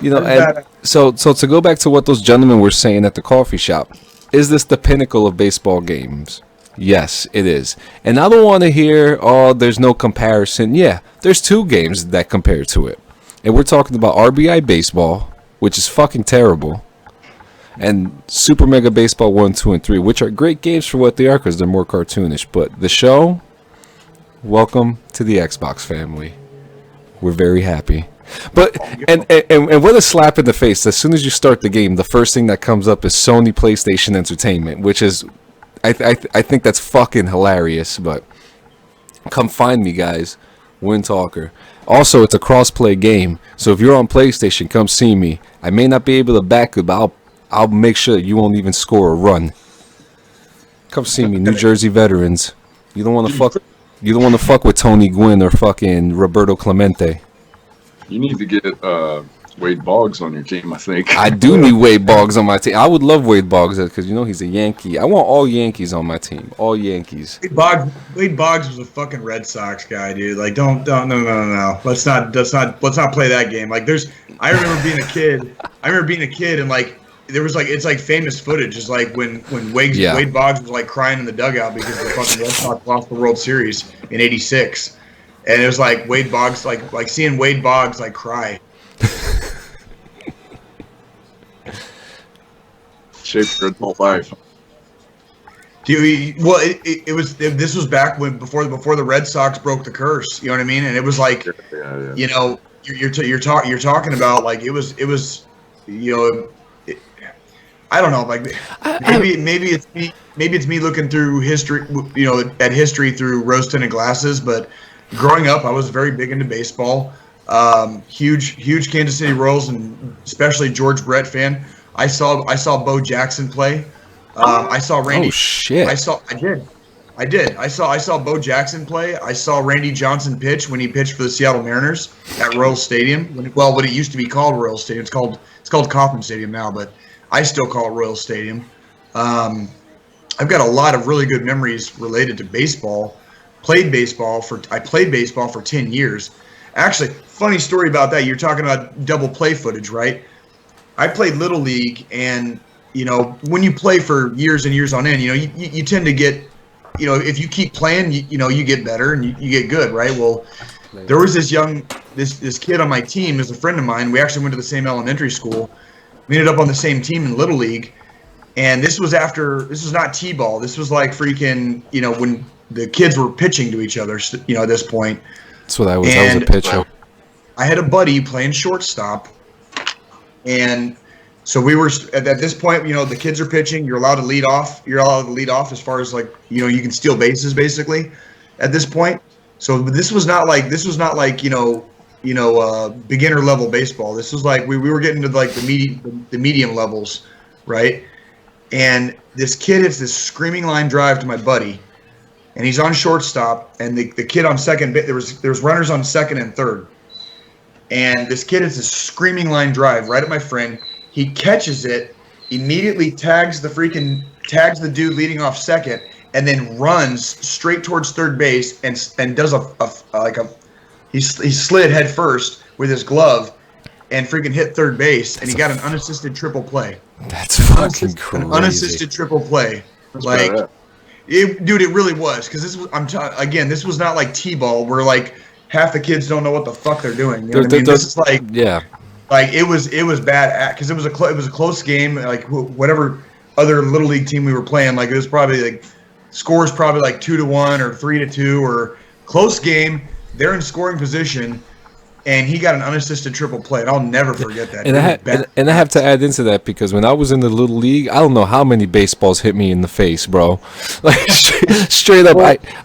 And so to go back to what those gentlemen were saying at the coffee shop, is this the pinnacle of baseball games? Yes, it is. And I don't want to hear, oh, there's no comparison. Yeah, there's 2 games that compare to it. And we're talking about RBI Baseball, which is fucking terrible, and Super Mega Baseball 1, 2, and 3, which are great games for what they are because they're more cartoonish. But the show, welcome to the Xbox family. We're very happy. But and what a slap in the face. As soon as you start the game, the first thing that comes up is Sony PlayStation Entertainment, which is I think that's fucking hilarious. But come find me, guys. Wind Talker. Also, it's a cross-play game, so if you're on PlayStation, come see me. I may not be able to back it, but I'll make sure that you won't even score a run. Come see me, New Jersey veterans. You don't want to fuck. You don't want to fuck with Tony Gwynn or fucking Roberto Clemente. You need to get Wade Boggs on your team, I think. I do need Wade Boggs on my team. I would love Wade Boggs because he's a Yankee. I want all Yankees on my team. All Yankees. Wade Boggs was a fucking Red Sox guy, dude. Like, no. Let's not play that game. Like, I remember being a kid, and like there was like it's like famous footage. It's like when Wade Boggs was like crying in the dugout because the fucking Red Sox lost the World Series in '86, and it was like Wade Boggs like seeing Wade Boggs like cry. Shaped for adult life. Well, this was back before the Red Sox broke the curse. You know what I mean? And it was like, Yeah. you know, you're talking about like it was you know, I don't know, like maybe it's me looking through history, you know, at history through rose-tinted glasses. But growing up, I was very big into baseball. Huge Kansas City Royals and especially George Brett fan. I saw Bo Jackson play. I saw Randy. Oh shit! I did. I saw Bo Jackson play. I saw Randy Johnson pitch when he pitched for the Seattle Mariners at Royal Stadium. What it used to be called Royal Stadium. It's called Kauffman Stadium now, but I still call it Royal Stadium. I've got a lot of really good memories related to baseball. I played baseball for 10 years. Actually, funny story about that. You're talking about double play footage, right? I played Little League, and you know, when you play for years and years on end, you know, you tend to get, you know, if you keep playing, you get better and you get good, right? Well, there was this kid on my team is a friend of mine. We actually went to the same elementary school. We ended up on the same team in Little League, and this was not T-ball. This was like freaking, you know, when the kids were pitching to each other, you know, at this point. That's what I was. I was a pitcher. I had a buddy playing shortstop, and so we were at this point. You know, the kids are pitching. You're allowed to lead off. You're allowed to lead off as far as like, you know, you can steal bases basically at this point. So this was not like you know beginner level baseball. This was like we were getting to like the medium levels, right? And this kid hits this screaming line drive to my buddy, and he's on shortstop, and the kid on second, there was runners on second and third, and this kid hits this screaming line drive right at my friend. He catches it, immediately tags the dude leading off second, and then runs straight towards third base and does he slid head first with his glove and freaking hit third base, and he got an unassisted triple play. That's fucking crazy. An unassisted triple play. Like, dude, it really was, because this was this was not like T-ball where like half the kids don't know what the fuck they're doing. You know what I mean? This is like, yeah, like it was bad because it was a close game. Like whatever other little league team we were playing, like it was probably like scores probably like 2-1 or 3-2 or close game. They're in scoring position, and he got an unassisted triple play, and I'll never forget that. And I have to add into that because when I was in the little league, I don't know how many baseballs hit me in the face, bro. Like straight up,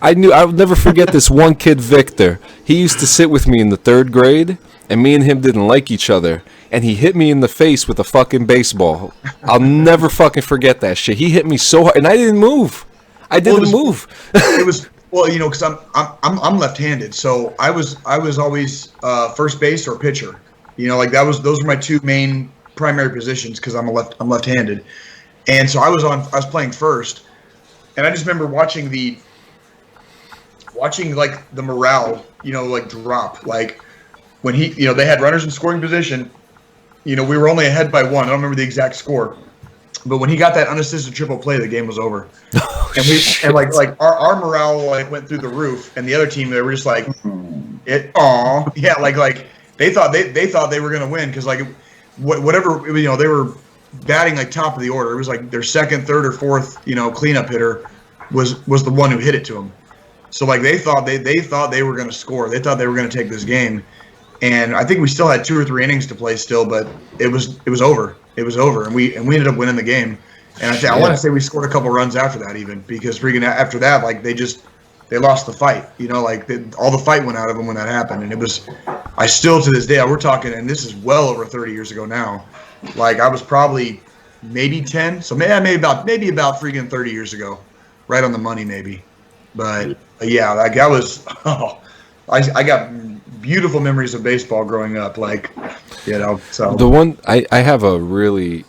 I knew I would never forget this one kid, Victor. He used to sit with me in the 3rd grade, and me and him didn't like each other, and he hit me in the face with a fucking baseball. I'll never fucking forget that shit. He hit me so hard, and I didn't move. It was. Well, you know, because I'm left-handed, so I was always first base or pitcher. You know, like those were my two main primary positions because I'm left-handed, and so I was playing first, and I just remember watching like the morale, you know, like drop, like when they had runners in scoring position. You know, we were only ahead by 1. I don't remember the exact score, But when he got that unassisted triple play, the game was over. And like our morale like went through the roof, and the other team, they were just like, yeah, like they thought they were gonna win because like whatever, they were batting like top of the order. It was like their second, third, or fourth cleanup hitter was the one who hit it to them. So like they thought they were gonna score. They thought they were gonna take this game, and I think we still had 2 or 3 innings to play still, but it was over. It was over, and we ended up winning the game. And I want to say we scored a couple runs after that, even because freaking after that, like they lost the fight. All the fight went out of them when that happened, and it was. I still to this day, we're talking, and this is well over 30 years ago now. Like I was probably maybe 10, so maybe about freaking 30 years ago, right on the money maybe. But yeah, like I was. I got beautiful memories of baseball growing up, So the one I have a really,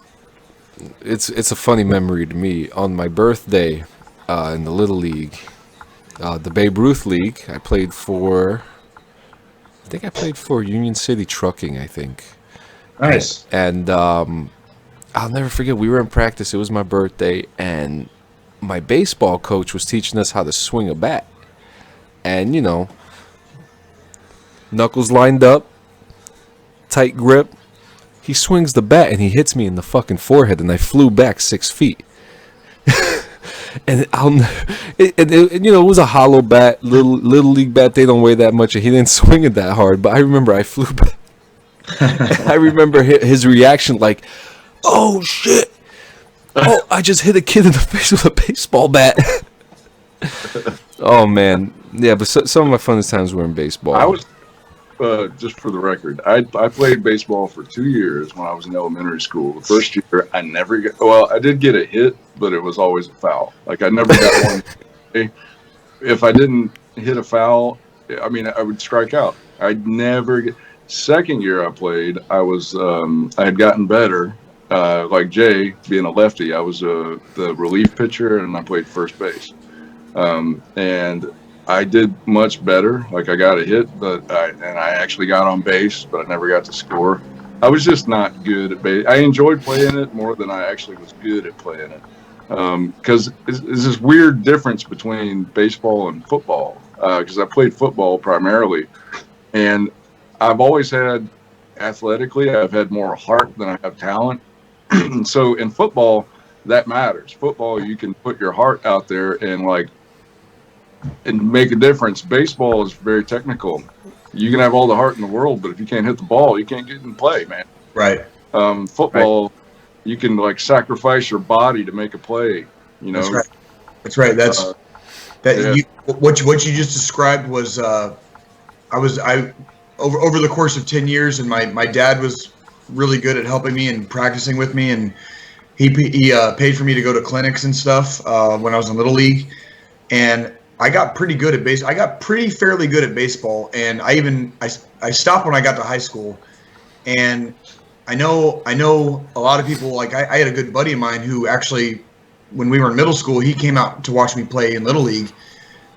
it's a funny memory to me. On my birthday, in the Little League, the Babe Ruth League, I played for Union City Trucking, I think. Nice. And I'll never forget, we were in practice. It was my birthday, and my baseball coach was teaching us how to swing a bat. And knuckles lined up, tight grip. He swings the bat and he hits me in the fucking forehead, and I flew back 6 feet. And it was a hollow bat, little league bat. They don't weigh that much, and he didn't swing it that hard. But I remember I flew back. I remember his reaction, like, "Oh shit! Oh, I just hit a kid in the face with a baseball bat." Oh man, yeah. But some of my funnest times were in baseball. I was. Just for the record, I played baseball for 2 years when I was in elementary school. The first year, I did get a hit, but it was always a foul. Like, I never got one. If I didn't hit a foul, I would strike out. I'd never get. Second year I played, I had gotten better. Like Jay, being a lefty, I was the relief pitcher, and I played first base. And I did much better. Like, I got a hit, and I actually got on base, but I never got to score. I was just not good at base. I enjoyed playing it more than I actually was good at playing it. Because it's this weird difference between baseball and football. Because I played football primarily, and I've always had, athletically, I've had more heart than I have talent. So in football, that matters. Football, you can put your heart out there and make a difference. Baseball is very technical. You can have all the heart in the world, but if you can't hit the ball, you can't get in play, man. Right. Football, right. You can sacrifice your body to make a play. That's right. That's right. What you just described was over the course of 10 years, and my dad was really good at helping me and practicing with me, and he paid for me to go to clinics and stuff when I was in Little League, and I got pretty good at baseball. I got fairly good at baseball, and I stopped when I got to high school. And I know a lot of people, like I had a good buddy of mine who actually, when we were in middle school, he came out to watch me play in Little League.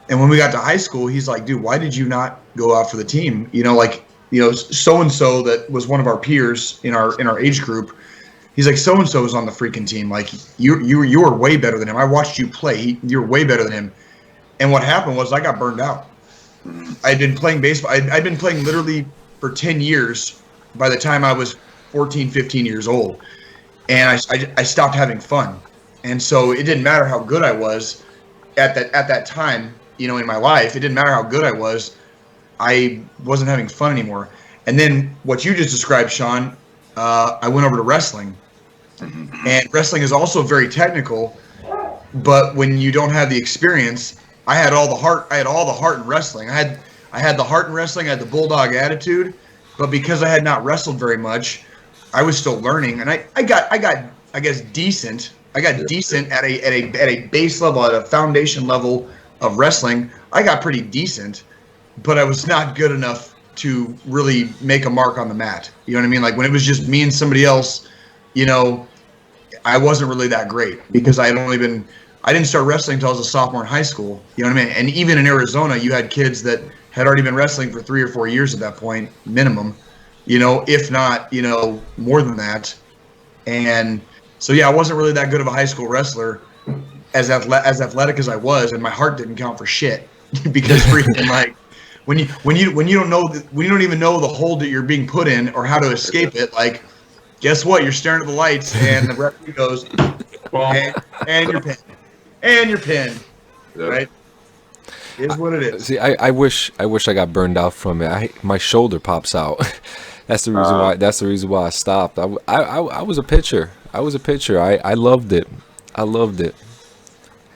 And when we got to high school, he's like, "Dude, why did you not go out for the team?" So and so that was one of our peers in our age group. He's like, "So and so is on the freaking team. Like you were way better than him. I watched you play. You're way better than him." And what happened was I got burned out. I'd been playing baseball. I'd been playing literally for 10 years by the time I was 14, 15 years old. And I stopped having fun. And so it didn't matter how good I was at that time, in my life. It didn't matter how good I was. I wasn't having fun anymore. And then what you just described, Sean, I went over to wrestling. And wrestling is also very technical. But when you don't have the experience, I had all the heart. I had all the heart in wrestling. I had the heart in wrestling. I had the bulldog attitude, but because I had not wrestled very much, I was still learning. And I got I guess decent. I got decent at a base level, at a foundation level of wrestling. I got pretty decent, but I was not good enough to really make a mark on the mat. You know what I mean? Like when it was just me and somebody else, I wasn't really that great because I didn't start wrestling until I was a sophomore in high school. You know what I mean? And even in Arizona, you had kids that had already been wrestling for 3 or 4 years at that point, minimum, if not, more than that. And So yeah, I wasn't really that good of a high school wrestler, as athletic as I was, and my heart didn't count for shit because freaking like when you don't know when you don't even know the hold that you're being put in or how to escape it, like guess what? You're staring at the lights and the referee goes, and you're pinned, and you're pinned, right? It is what it is. See, I wish I got burned out from it. My shoulder pops out. That's the reason why. That's the reason why I stopped. I was a pitcher. I loved it.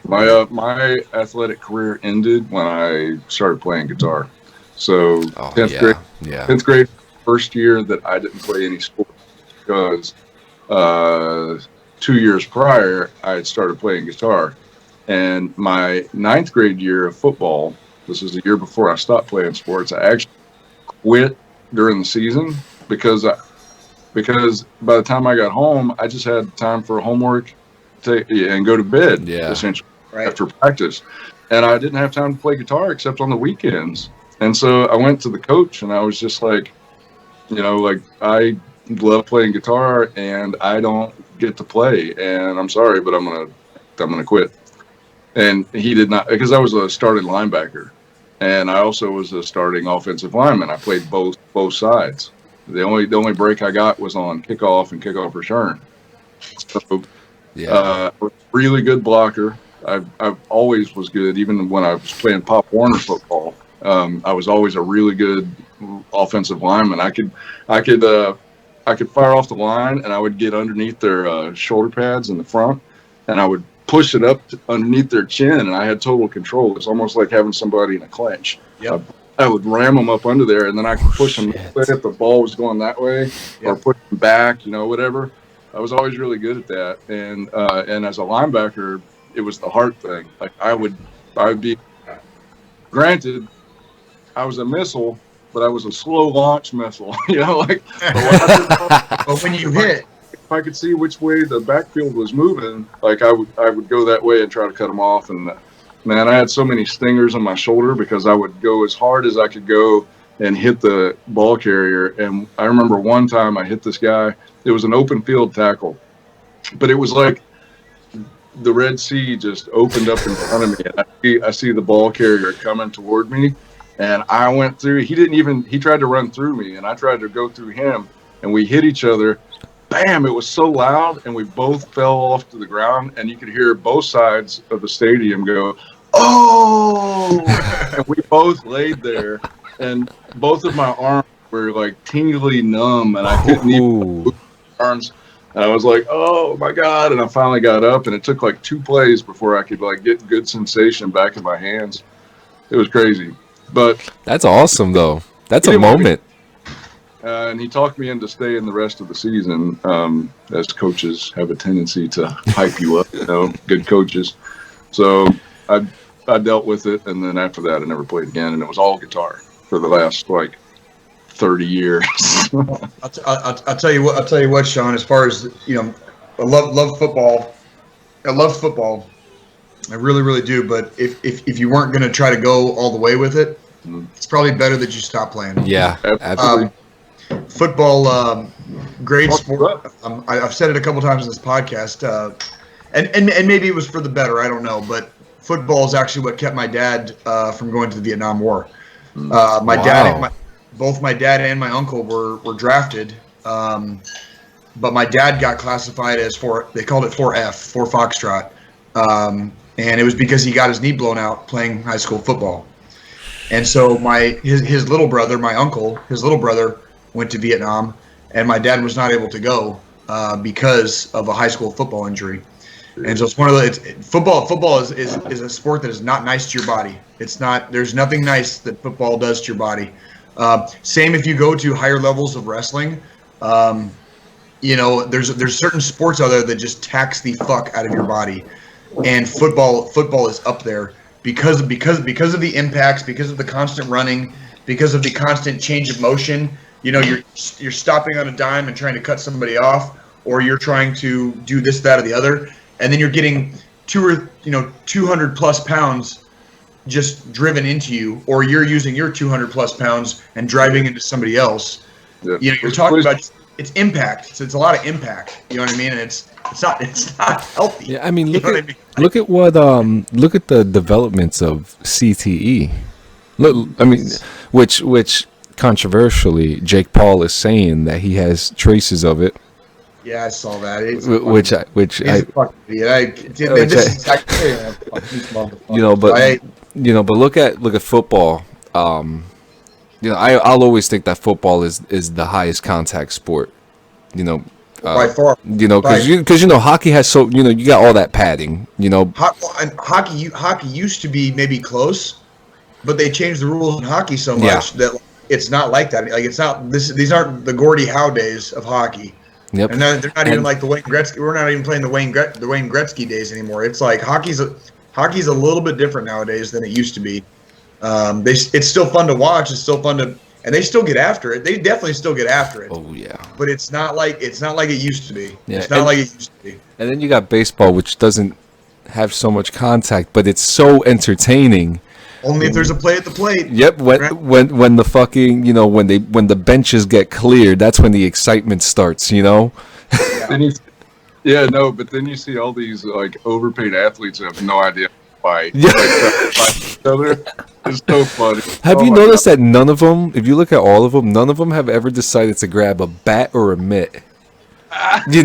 My athletic career ended when I started playing guitar. So 10th grade, first year that I didn't play any sports because 2 years prior I had started playing guitar. And my 9th grade year of football, this is the year before I stopped playing sports, I actually quit during the season because by the time I got home, I just had time for homework and go to bed, essentially, after practice. And I didn't have time to play guitar except on the weekends. And so I went to the coach and I was just like, I love playing guitar and I don't get to play. And I'm sorry, but I'm gonna quit. And he did not, because I was a starting linebacker, and I also was a starting offensive lineman. I played both sides. The only break I got was on kickoff and kickoff return. So, really good blocker. I always was good, even when I was playing Pop Warner football. I was always a really good offensive lineman. I could fire off the line, and I would get underneath their shoulder pads in the front, and I would push it up underneath their chin, and I had total control. It's almost like having somebody in a clinch. Yep. I would ram them up under there, and then I could push them if the ball was going that way, or push them back, whatever. I was always really good at that. And as a linebacker, it was the heart thing. Like I would be, granted, I was a missile, but I was a slow launch missile. But when you hit, if I could see which way the backfield was moving, like I would go that way and try to cut them off. And man, I had so many stingers on my shoulder because I would go as hard as I could go and hit the ball carrier. And I remember one time I hit this guy. It was an open field tackle, but it was like the Red Sea just opened up in front of me. And I see the ball carrier coming toward me, and I went through. He tried to run through me, and I tried to go through him, and we hit each other. Bam! It was so loud, and we both fell off to the ground, and you could hear both sides of the stadium go, "Oh!" And we both laid there, and both of my arms were like tingly numb, and I couldn't even move my arms. And I was like, "Oh my God!" And I finally got up, and it took like 2 plays before I could like get good sensation back in my hands. It was crazy, but that's awesome though. That's a moment. And he talked me into staying the rest of the season, as coaches have a tendency to hype you up, good coaches. So I dealt with it, and then after that, I never played again, and it was all guitar for the last 30 years. I'll tell you what, Sean. As far as I love football. I love football. I really, really do. But if you weren't going to try to go all the way with it, it's probably better that you stop playing. Yeah, absolutely. Football, great sport. I've said it a couple times in this podcast, and maybe it was for the better. I don't know, but football is actually what kept my dad from going to the Vietnam War. Both my dad and my uncle were drafted, but my dad got classified as they called it 4F, 4 Foxtrot, and it was because he got his knee blown out playing high school football. And so his little brother, my uncle, his little brother went to Vietnam, and my dad was not able to go because of a high school football injury. And so it's one of the football is a sport that is not nice to your body. It's not. There's nothing nice that football does to your body. Same if you go to higher levels of wrestling. There's certain sports out there that just tax the fuck out of your body, and football is up there because of the impacts, because of the constant running, because of the constant change of motion. You're stopping on a dime and trying to cut somebody off, or you're trying to do this, that, or the other, and then you're getting 200 plus pounds just driven into you, or you're using your 200 plus pounds and driving into somebody else. Yeah. You're talking about it's impact. It's a lot of impact. You know what I mean? And It's not healthy. Yeah, I mean, You look know at what I mean? look at look at the developments of CTE. Look, I mean, which controversially, Jake Paul is saying that he has traces of it. Yeah, I saw that. It's Which I, he's a fucking idiot. But look at football. I'll always think that football is the highest contact sport. By far. Because hockey has you got all that padding. And hockey used to be maybe close, but they changed the rules in hockey so much that it's not like that. Like it's not these aren't the Gordie Howe days of hockey. Yep. And they're not even like the Wayne Gretzky. We're not even playing the Wayne Gretzky days anymore. It's like hockey's a little bit different nowadays than it used to be. It's still fun to watch. It's still fun to, and they still get after it. They definitely still get after it. Oh yeah. But it's not like it used to be. Yeah, it's not like it used to be. And then you got baseball, which doesn't have so much contact, but it's so entertaining. Only if there's a play at the plate. Yep. When the fucking when the benches get cleared, that's when the excitement starts. Yeah. But then you see all these like overpaid athletes who have no idea why. Yeah. Each other. It's so funny. Have you noticed that none of them, if you look at all of them, none of them have ever decided to grab a bat or a mitt? You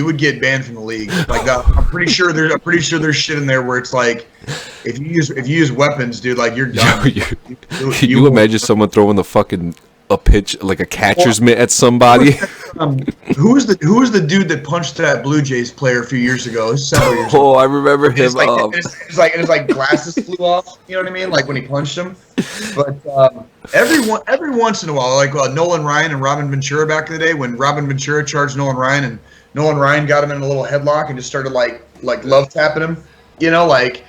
would get banned from the league. Like I'm pretty sure there's shit in there where it's like if you use weapons, dude, like you're done. Can you imagine someone throwing a pitch like a catcher's mitt at somebody? Who was the dude that punched that Blue Jays player a few years ago? Oh, I remember him. It's like glasses flew off. You know what I mean? Like when he punched him. But every once in a while, like Nolan Ryan and Robin Ventura back in the day, when Robin Ventura charged Nolan Ryan and Nolan Ryan got him in a little headlock and just started like love tapping him. Like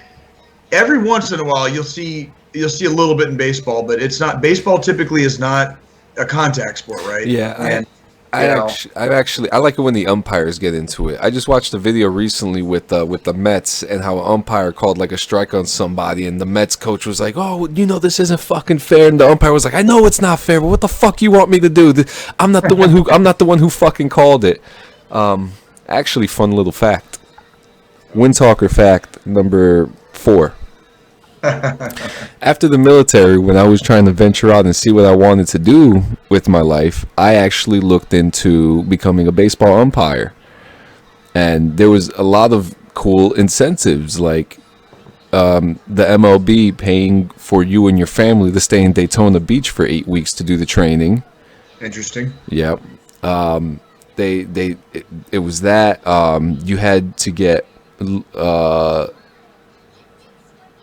every once in a while you'll see a little bit in baseball, but it's not. Baseball typically is not a contact sport, right? Yeah. I like it when the umpires get into it. I just watched a video recently with the Mets and how an umpire called like a strike on somebody, and the Mets coach was like, "Oh, this isn't fucking fair," and the umpire was like, "I know it's not fair, but what the fuck you want me to do? I'm not the one who fucking called it." Actually, fun little fact. Wind Talker fact number 4. After the military, when I was trying to venture out and see what I wanted to do with my life, I actually looked into becoming a baseball umpire. And there was a lot of cool incentives, like the MLB paying for you and your family to stay in Daytona Beach for 8 weeks to do the training. Interesting. Yep. It was that you had to get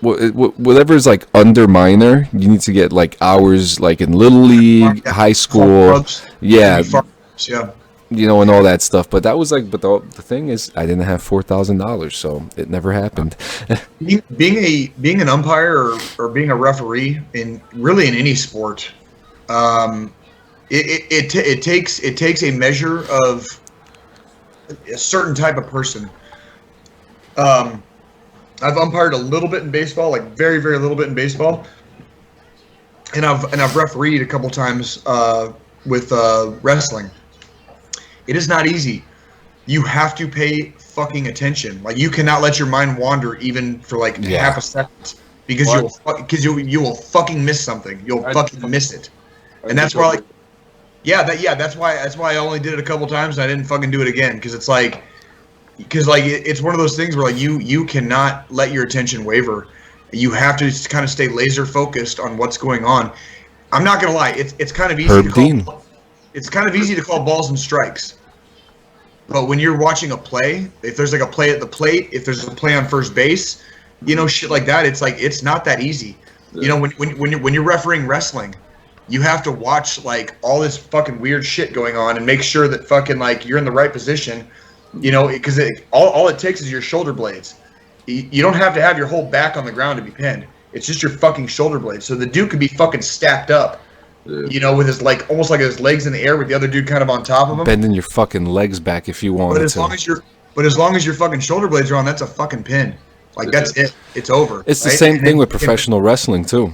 whatever is like under minor, you need to get like hours like in little league, high school, and all that stuff. But that was but the thing is, I didn't have $4,000, so it never happened. being an umpire or being a referee in any sport, it takes a measure of a certain type of person. I've umpired a little bit in baseball, like very, very little bit in baseball, and I've refereed a couple times with wrestling. It is not easy. You have to pay fucking attention. Like you cannot let your mind wander even for like half a second because you will fucking miss something. You'll fucking miss it, and that's why that's why I only did it a couple times and I didn't fucking do it again because it's like. Because it's one of those things where like you cannot let your attention waver. You have to just kind of stay laser focused on what's going on. I'm not gonna lie, it's kind of easy to call balls and strikes. But when you're watching a play, if there's like a play at the plate, if there's a play on first base, shit like that, it's not that easy. Yeah. When you're refereeing wrestling, you have to watch like all this fucking weird shit going on and make sure that fucking like you're in the right position. Because all it takes is your shoulder blades. You don't have to have your whole back on the ground to be pinned. It's just your fucking shoulder blades. So the dude could be fucking stacked up, with his like almost like his legs in the air with the other dude kind of on top of him. Bending your fucking legs back if you want. But as long as your fucking shoulder blades are on, that's a fucking pin. Like that's it. It's over. It's the same thing with professional wrestling too.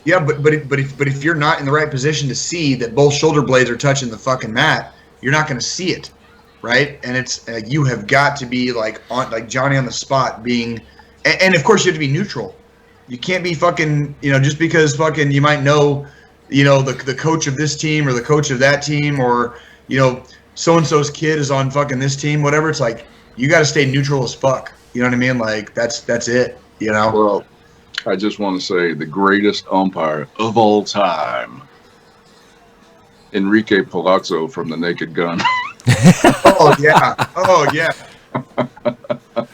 Yeah, but if you're not in the right position to see that both shoulder blades are touching the fucking mat, you're not going to see it, right? And it's you have got to be like Johnny on the spot, being, and of course you have to be neutral. You can't be fucking, just because fucking you might know, the coach of this team or the coach of that team, or so and so's kid is on fucking this team, whatever. It's like you got to stay neutral as fuck. You know what I mean? Like that's it. Well, I just want to say the greatest umpire of all time, Enrique Palazzo from The Naked Gun. Oh yeah.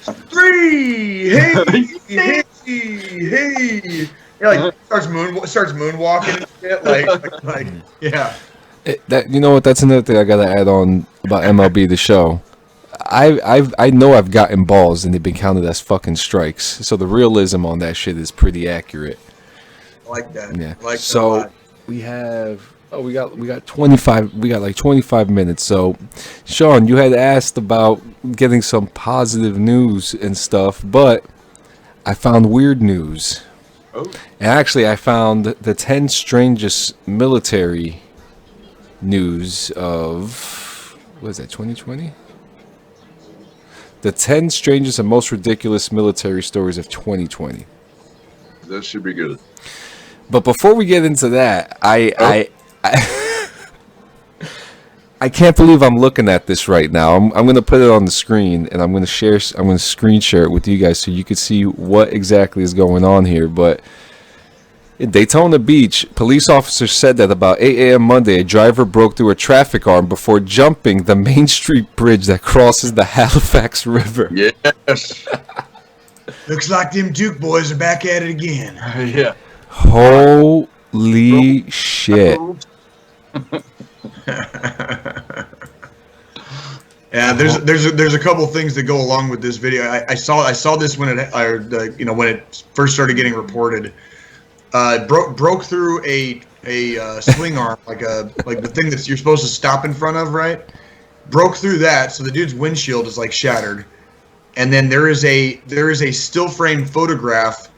3. Hey. Yeah, starts moonwalking and shit. Like yeah. You know what? That's another thing I gotta add on about MLB The Show. I know I've gotten balls and they've been counted as fucking strikes. So the realism on that shit is pretty accurate. I like that. Yeah. I like so that a lot. we have. Oh, we got 25. We got like 25 minutes. So, Sean, you had asked about getting some positive news and stuff, but I found weird news. Oh. And actually, I found the 10 strangest military news of, what is that, 2020? The 10 strangest and most ridiculous military stories of 2020. That should be good. But before we get into that, I can't believe I'm looking at this right now. I'm going to put it on the screen and I'm going to screen share it with you guys so you can see what exactly is going on here. But in Daytona Beach, police officers said that about 8 a.m. Monday, a driver broke through a traffic arm before jumping the Main Street bridge that crosses the Halifax River. Yes. Looks like them Duke boys are back at it again. Yeah. Holy shit. Yeah, there's a couple things that go along with this video. I saw this when it first started getting reported. Broke through a swing arm, like the thing that you're supposed to stop in front of, right? Broke through that, so the dude's windshield is like shattered. And then there is a still frame photograph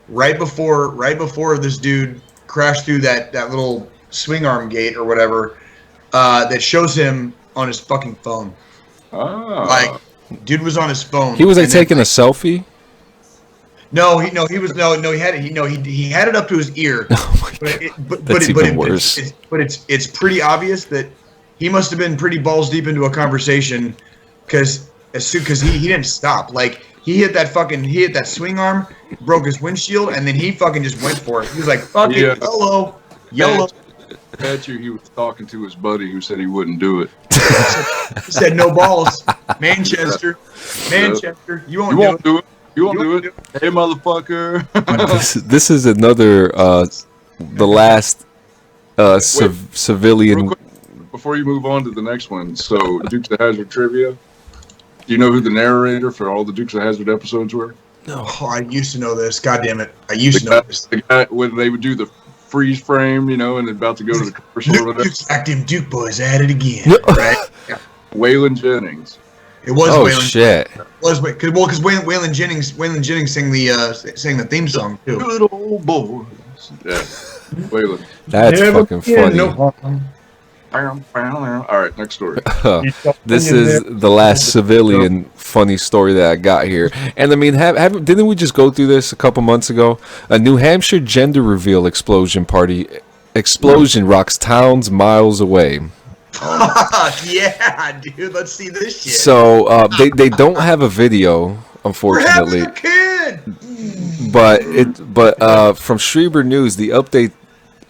right before this dude crashed through that little swing arm gate or whatever, that shows him on his fucking phone. Oh. Like, dude was on his phone. He was like taking a selfie? No, he had it up to his ear. Oh my God. That's even worse. It's pretty obvious that he must have been pretty balls deep into a conversation, because he didn't stop. Like, he hit that swing arm, broke his windshield, and then he fucking just went for it. He was like, fuck it, YOLO. Bet you he was talking to his buddy who said he wouldn't do it. He said, no balls. Manchester, you won't do it. You won't do it. Hey, motherfucker. This is another, the last civilian. Real quick, before you move on to the next one, so Dukes of Hazzard trivia. Do you know who the narrator for all the Dukes of Hazzard episodes were? No. Oh, I used to know this. God damn it. I used to know this. The guy, when they would do the freeze frame, and about to go to the commercial or whatever. Looks like them Duke boys at it again. Right? Yeah. Waylon Jennings. It was Oh Waylon. shit! It was because Waylon Jennings sang the theme song too. Good old boy. Yeah, Waylon. That's fucking funny. All right, next story. This is the last civilian funny story that I got here. And I mean, didn't we just go through this a couple months ago? A New Hampshire gender reveal explosion rocks towns miles away. Yeah, dude, let's see this shit. So they don't have a video, unfortunately. We're having a kid. But from Schreiber News, the update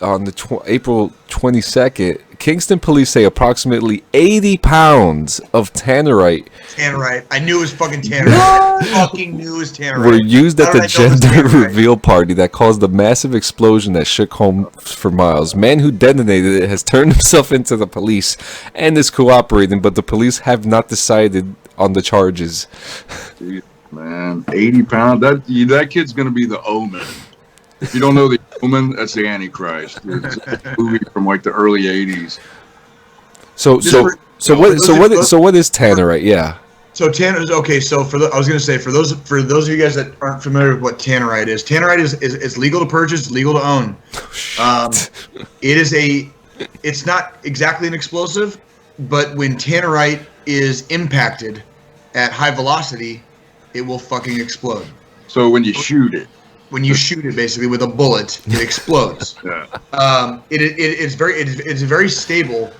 on the April 22nd, Kingston police say approximately 80 pounds of tannerite. I knew it was fucking tannerite. Fucking knew it was tannerite. Were used at the gender reveal party that caused a massive explosion that shook homes for miles. Man who detonated it has turned himself into the police and is cooperating, but the police have not decided on the charges. Dude, man, 80 pounds. That kid's gonna be the Omen. If you don't know the Omen, that's the Antichrist. It's a movie from like the early '80s. So what is tannerite? Yeah. So okay. So I was gonna say for those of you guys that aren't familiar with what tannerite is legal to purchase, legal to own. It's not exactly an explosive, but when tannerite is impacted at high velocity, it will fucking explode. So when you shoot it, basically with a bullet, it explodes. yeah. It's very stable,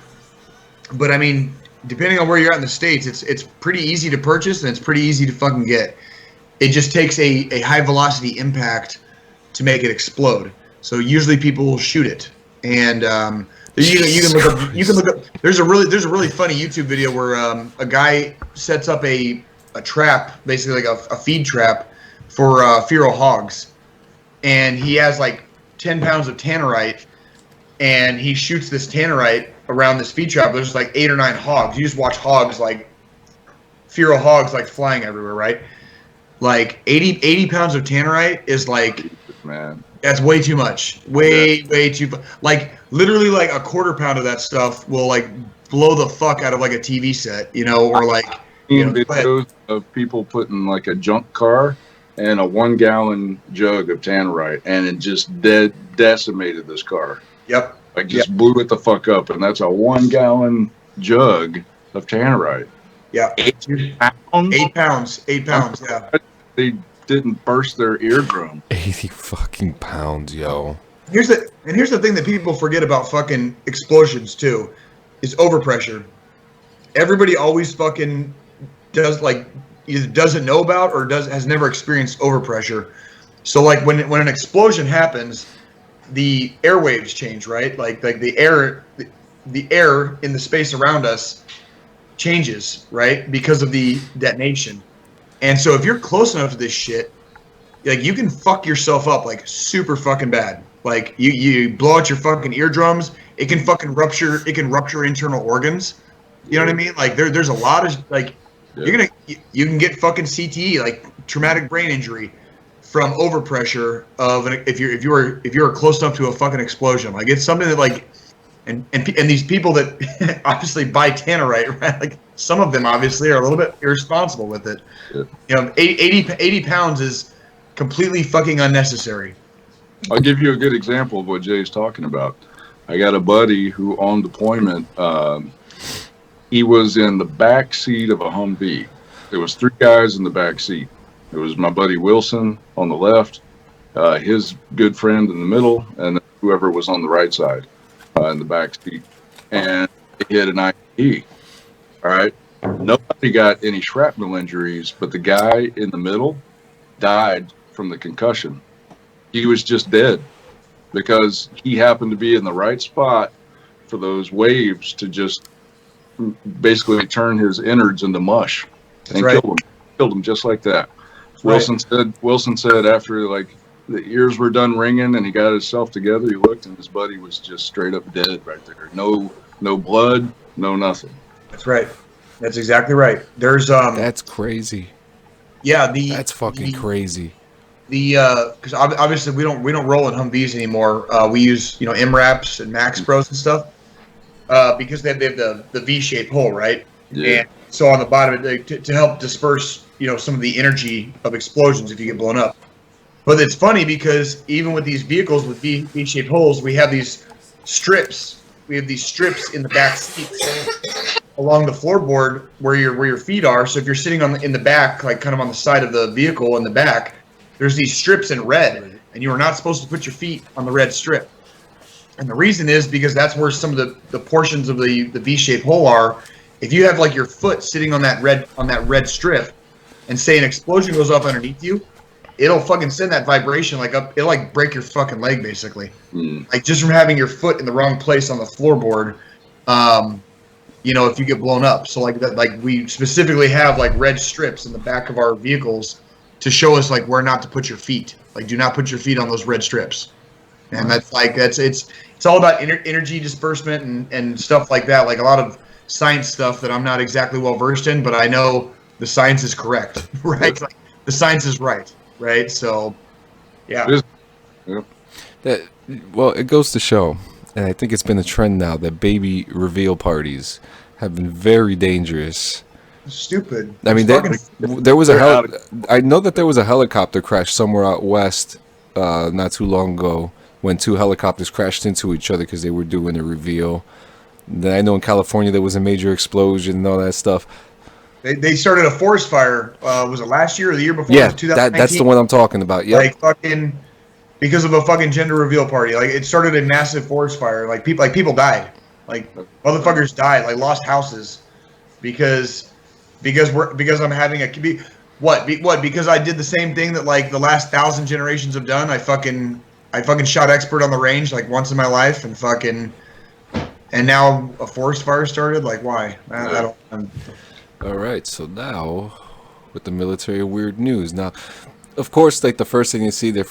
but I mean, depending on where you're at in the States, it's pretty easy to purchase and it's pretty easy to fucking get. It just takes a high velocity impact to make it explode. So usually people will shoot it, and you can look up. There's a really funny YouTube video where a guy sets up a trap, basically like a feed trap for feral hogs, and he has like 10 pounds of tannerite, and he shoots this tannerite around this feed trap. There's like 8 or 9 hogs. You just watch hogs, like feral hogs, like flying everywhere, right? Like 80 pounds of tannerite is like, man, that's way too much. Way too, like literally like a quarter pound of that stuff will like blow the fuck out of like a TV set, you know, or like, you know, videos of people putting like a junk car and a 1 gallon jug of tannerite, and it just decimated this car. Yep. Like just blew it the fuck up, and that's a 1 gallon jug of tannerite. Yeah. 8 pounds? 8 pounds. 8 pounds. Yeah. They didn't burst their eardrum. 80 fucking pounds, yo. Here's the thing that people forget about fucking explosions too, is overpressure. Everybody always fucking does, like, either doesn't know about or has never experienced overpressure. So like when an explosion happens, the airwaves change, right? Like the air in the space around us changes, right? Because of the detonation. And so if you're close enough to this shit, like you can fuck yourself up like super fucking bad. Like you blow out your fucking eardrums, it can fucking rupture internal organs. You know what I mean? Like there's a lot of like you can get fucking CTE, like traumatic brain injury, from overpressure of if you're close enough to a fucking explosion. Like it's something that like and these people that obviously buy tannerite, right? Like some of them obviously are a little bit irresponsible with it. Yeah. You know, 80 pounds is completely fucking unnecessary. I'll give you a good example of what Jay's talking about. I got a buddy who on deployment, he was in the back seat of a Humvee. There was 3 guys in the back seat. It was my buddy Wilson on the left, his good friend in the middle, and whoever was on the right side in the back seat. And he had an IED. All right. Nobody got any shrapnel injuries, but the guy in the middle died from the concussion. He was just dead because he happened to be in the right spot for those waves to just basically turn his innards into mush and killed him just like that. Wilson said after like the ears were done ringing and he got himself together, he looked and his buddy was just straight up dead right there. No blood, no nothing. That's right. That's exactly right. There's That's crazy. Yeah, that's fucking crazy. Because obviously we don't roll in Humvees anymore. We use MRAPs and Max Pros and stuff because they have the V-shaped hole, right? Yeah. And so on the bottom to help disperse some of the energy of explosions if you get blown up. But it's funny because even with these vehicles with V-shaped holes, we have these strips. We have these strips in the back seats along the floorboard where your feet are. So if you're sitting in the back, like kind of on the side of the vehicle in the back, there's these strips in red, and you are not supposed to put your feet on the red strip. And the reason is because that's where some of the portions of the V-shaped hole are. If you have like your foot sitting on that red strip, and say an explosion goes off underneath you, it'll fucking send that vibration like up. It'll like break your fucking leg basically, like just from having your foot in the wrong place on the floorboard. If you get blown up. So like that, like we specifically have like red strips in the back of our vehicles to show us like where not to put your feet. Like do not put your feet on those red strips. And that's it's all about energy disbursement and stuff like that. Like a lot of science stuff that I'm not exactly well versed in, but I know the science is correct, right? Like, the science is right? So, yeah. Well, it goes to show, and I think it's been a trend now that baby reveal parties have been very dangerous. Stupid. I mean, there was I know that there was a helicopter crash somewhere out west not too long ago when 2 helicopters crashed into each other because they were doing a reveal. Then I know in California there was a major explosion and all that stuff. They started a forest fire. Was it last year or the year before? Yeah, It was 2019. that's the one I'm talking about. Yep. Like fucking because of a fucking gender reveal party. Like it started a massive forest fire. Like people died. Like motherfuckers died. Like lost houses because I'm having a what because I did the same thing that like the last 1,000 generations have done. I fucking shot expert on the range like once in my life and now a forest fire started. Like why? I don't. All right, so now with the military weird news. Now, of course, like the first thing you see, the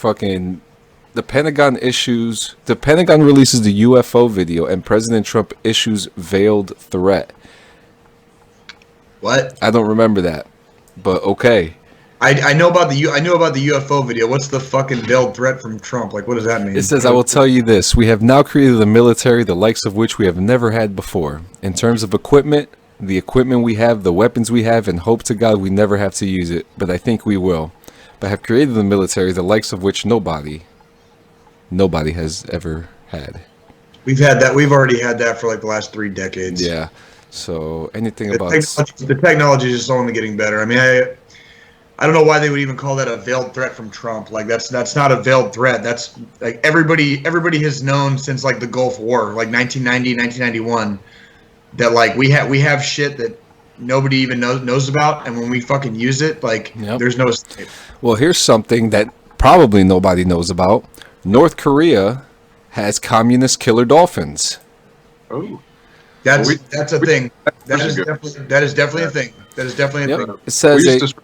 Pentagon releases the UFO video and President Trump issues veiled threat. What? I don't remember that, but okay. I know about the UFO video. What's the fucking veiled threat from Trump? Like, what does that mean? It says, I will tell you this. We have now created a military, the likes of which we have never had before. In terms of equipment, the equipment we have, the weapons we have, and hope to God we never have to use it. But I think we will. But have created the military, the likes of which nobody has ever had. We've had that. We've already had that for like the last 3 decades. Yeah. So anything the about technology is just only getting better. I mean, I don't know why they would even call that a veiled threat from Trump. Like that's not a veiled threat. That's like everybody has known since like the Gulf War, like 1990, 1991, that like we have shit that nobody even knows about, and when we fucking use it, like there's no escape. Well, here's something that probably nobody knows about. North Korea has communist killer dolphins. Oh. That's a thing. That is definitely a thing. That is definitely a thing. It says we used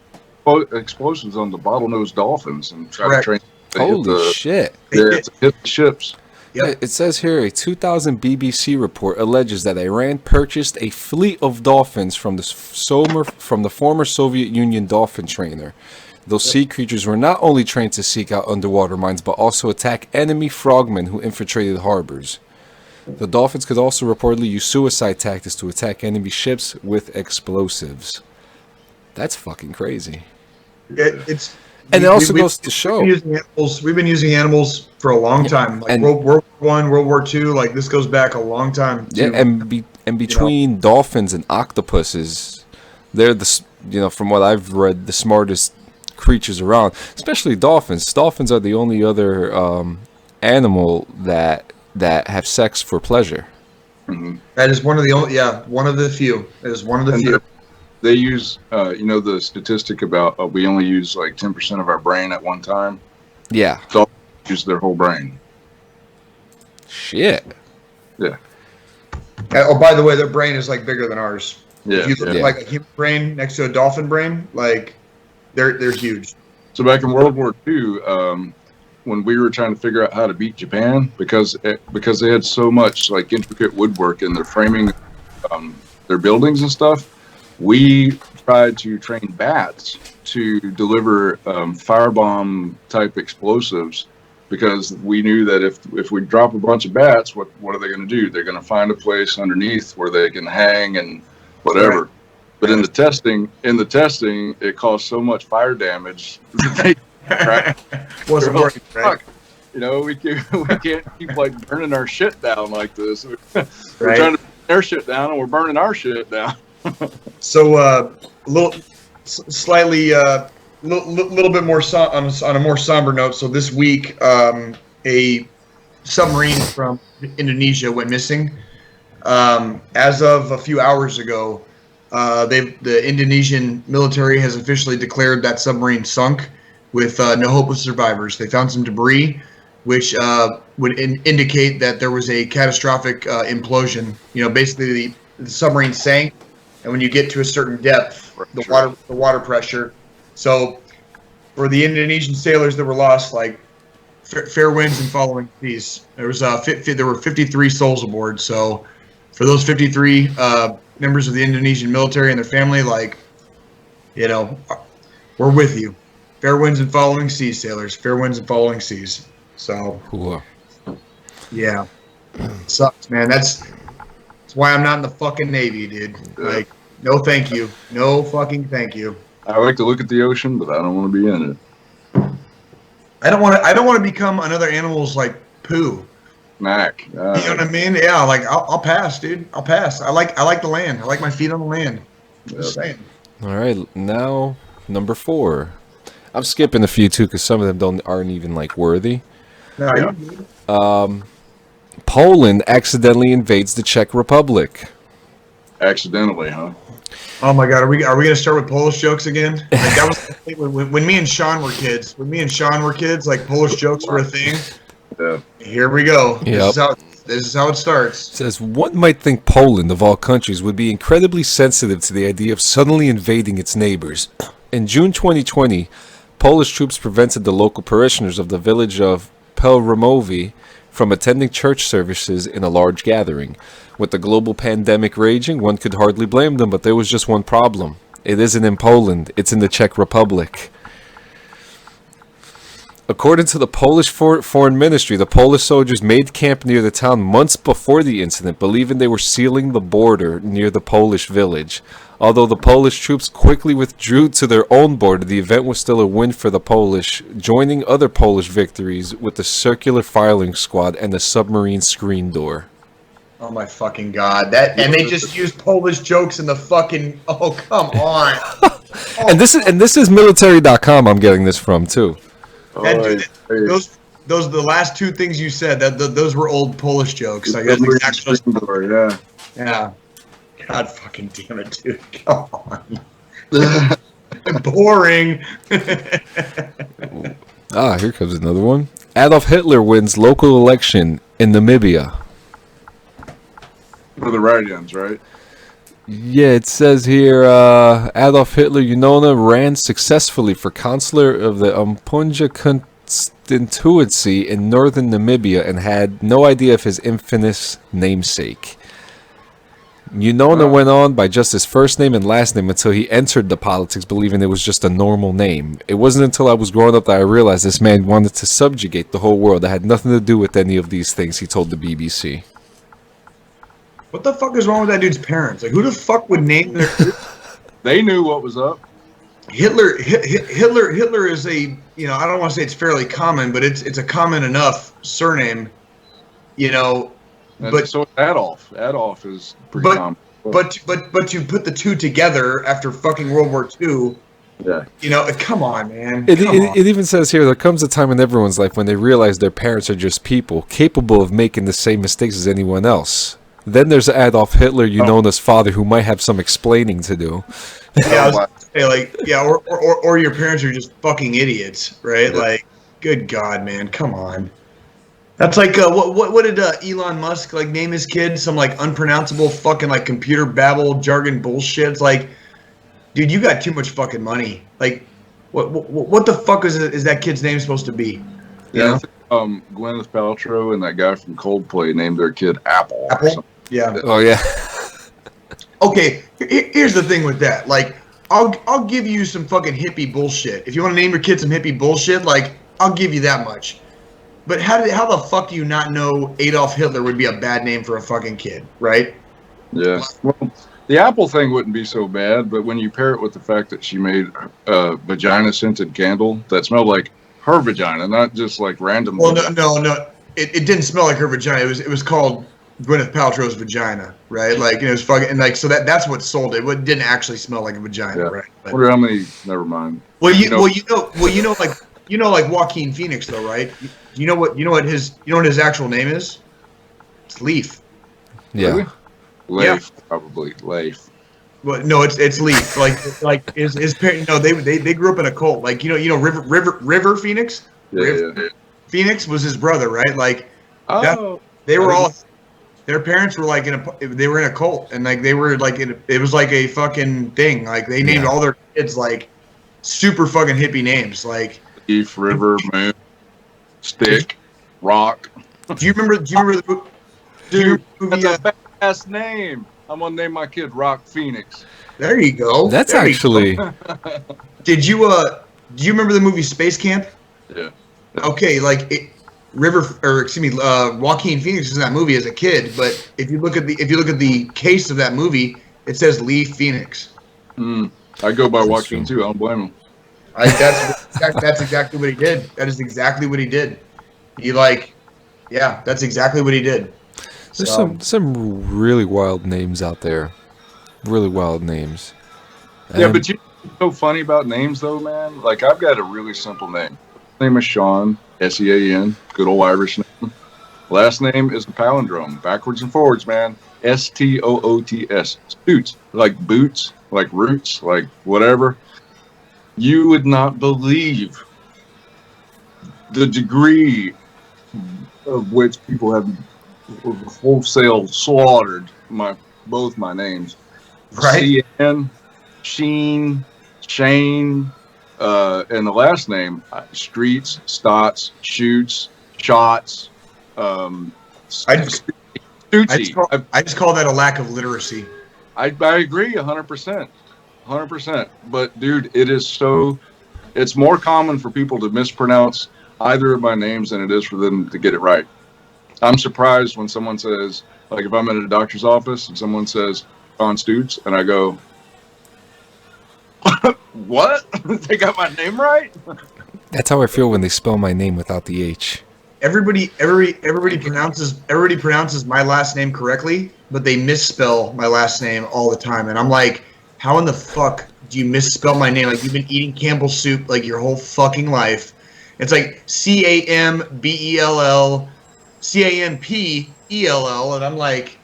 to explosions on the bottlenose dolphins and try to train. Holy shit! Yeah, to hit the ships. Yep. It says here a 2000 BBC report alleges that Iran purchased a fleet of dolphins from the former Soviet Union dolphin trainer. Those sea creatures were not only trained to seek out underwater mines, but also attack enemy frogmen who infiltrated harbors. The dolphins could also reportedly use suicide tactics to attack enemy ships with explosives. That's fucking crazy. And it also goes to show we've been using animals for a long time. Like World War I, World War II, like this goes back a long time. Yeah, and between dolphins and octopuses, they're from what I've read, the smartest creatures around. Especially dolphins. Dolphins are the only other animal that have sex for pleasure. Mm-hmm. That is one of the only. Yeah, one of the few. It is one of the few. They use, the statistic about we only use like 10% of our brain at one time. Yeah. So use their whole brain. Shit. Yeah. Oh, by the way, their brain is like bigger than ours. Yeah. If you look at like a human brain next to a dolphin brain, like they're huge. So back in World War II, when we were trying to figure out how to beat Japan, because they had so much like intricate woodwork in their framing, their buildings and stuff. We tried to train bats to deliver firebomb type explosives because we knew that if we drop a bunch of bats, what are they going to do? They're going to find a place underneath where they can hang and whatever. Right. But in the testing, it caused so much fire damage. Wasn't working, right? We can't keep like burning our shit down like this. We're trying to burn their shit down, and we're burning our shit down. So a little bit more on a more somber note. So this week, a submarine from Indonesia went missing. As of a few hours ago, the Indonesian military has officially declared that submarine sunk with no hope of survivors. They found some debris, which would indicate that there was a catastrophic implosion. Basically the submarine sank. And when you get to a certain depth, the water pressure. So, for the Indonesian sailors that were lost, like fair winds and following seas. There were 53 souls aboard. So, for those 53 members of the Indonesian military and their family, we're with you. Fair winds and following seas, sailors. Fair winds and following seas. So, cool. Yeah, sucks, man. That's why I'm not in the fucking Navy, dude. Like, no thank you. No fucking thank you. I like to look at the ocean, but I don't want to be in it. I don't want to become another animal's like poo. knack. You know what I mean? Yeah, like I'll pass, dude. I'll pass. I like the land. I like my feet on the land. Just saying. All right, now number 4. I'm skipping a few too because some of them aren't even like worthy. No, Poland accidentally invades the Czech Republic. Accidentally, huh? Oh my God, are we gonna start with Polish jokes again? Like that was when me and Sean were kids. When me and Sean were kids, like Polish jokes were a thing. Yeah. Here we go. Yep. This is how it starts. It says, one might think Poland, of all countries, would be incredibly sensitive to the idea of suddenly invading its neighbors. In June 2020, Polish troops prevented the local parishioners of the village of Pelhřimov from attending church services in a large gathering. With the global pandemic raging, one could hardly blame them, but there was just one problem. It isn't in Poland, it's in the Czech Republic. According to the Polish Foreign Ministry, the Polish soldiers made camp near the town months before the incident, believing they were sealing the border near the Polish village. Although the Polish troops quickly withdrew to their own border, the event was still a win for the Polish, joining other Polish victories with the circular firing squad and the submarine screen door. Oh my fucking God! And they just used Polish jokes in the fucking. Oh come on! And this is military.com. I'm getting this from too. Those the last two things you said. Those were old Polish jokes. I guess exactly. Yeah. God fucking damn it, dude! Come on. Boring. Here comes another one. Adolf Hitler wins local election in Namibia. For the write-ins, right? Yeah, it says here, Adolf Hitler Unona ran successfully for consular of the Umpunja constituency in northern Namibia and had no idea of his infamous namesake. Unona went on by just his first name and last name until he entered the politics believing it was just a normal name. It wasn't until I was growing up that I realized this man wanted to subjugate the whole world. That had nothing to do with any of these things, he told the BBC. What the fuck is wrong with that dude's parents? Like, who the fuck would name their? They knew what was up. Hitler is a, I don't want to say it's fairly common, but it's a common enough surname, But so Adolf is pretty common. But to put the two together after fucking World War II. Yeah. Come on, man. It even says here, there comes a time in everyone's life when they realize their parents are just people, capable of making the same mistakes as anyone else. Then there's Adolf Hitler, Unona's father, who might have some explaining to do. Yeah, or your parents are just fucking idiots, right? Yeah. Like, good God, man, come on. That's like what did Elon Musk name his kid? Some unpronounceable fucking computer babble jargon bullshit. It's like, dude, you got too much fucking money. Like, what the fuck is that kid's name supposed to be? Yeah. Gwyneth Paltrow and that guy from Coldplay named their kid Apple. Apple? Yeah. Oh yeah. Okay, here's the thing with that. I'll give you some fucking hippie bullshit. If you want to name your kid some hippie bullshit, I'll give you that much. But how the fuck do you not know Adolf Hitler would be a bad name for a fucking kid, right? Yeah. Well, the Apple thing wouldn't be so bad, but when you pair it with the fact that she made a vagina-scented candle that smelled like her vagina, not just random. Well, no. It didn't smell like her vagina. It was called Gwyneth Paltrow's vagina, right? It was fucking, and so that's what sold it. It didn't actually smell like a vagina, right? But, wonder how many. Never mind. Well, you know, Joaquin Phoenix though, right? You know what his actual name is? It's Leaf. Yeah. Really? Leif, probably Leif. Well, no, it's Leaf. His parents. No, they grew up in a cult. River Phoenix. Yeah. Phoenix was his brother, right? They were all. Their parents were they were in a cult, and they were it was like a fucking thing. They named all their kids super fucking hippie names, Leaf, River, Moon, Stick, Rock. Do you remember the Dude, that's a fast name. I'm gonna name my kid Rock Phoenix. There you go. That's actually. Do you remember the movie Space Camp? Yeah. Okay, Joaquin Phoenix was in that movie as a kid, but if you look at the case of that movie, it says Lee Phoenix. I go by Joaquin too. I don't blame him. That's exactly what he did. That is exactly what he did. He Yeah, that's exactly what he did. There's So, some really wild names out there. Really wild names. Yeah, And but you know what's so funny about names, though, man? Like, I've got a really simple name. Name is Sean, Sean, good old Irish name. Last name is a palindrome, backwards and forwards, man. Stoots. Stoots, like boots, like roots, like whatever. You would not believe the degree of which people have wholesale slaughtered both my names. right? CN, Sheen, Shane, and the last name, Streets, Stotts, Shoots, Shots, I just Stootsy. I just call that a lack of literacy. I agree 100%. 100%. But, dude, it's more common for people to mispronounce either of my names than it is for them to get it right. I'm surprised when someone says, like, if I'm at a doctor's office and someone says, John Stoots, and I go, what? They got my name right? that's how I feel when they spell my name without the H. Everybody pronounces my last name correctly, but they misspell my last name all the time. And I'm like, how in the fuck do you misspell my name? Like, you've been eating Campbell's soup like your whole fucking life. It's like Cambell, Campell, and I'm like,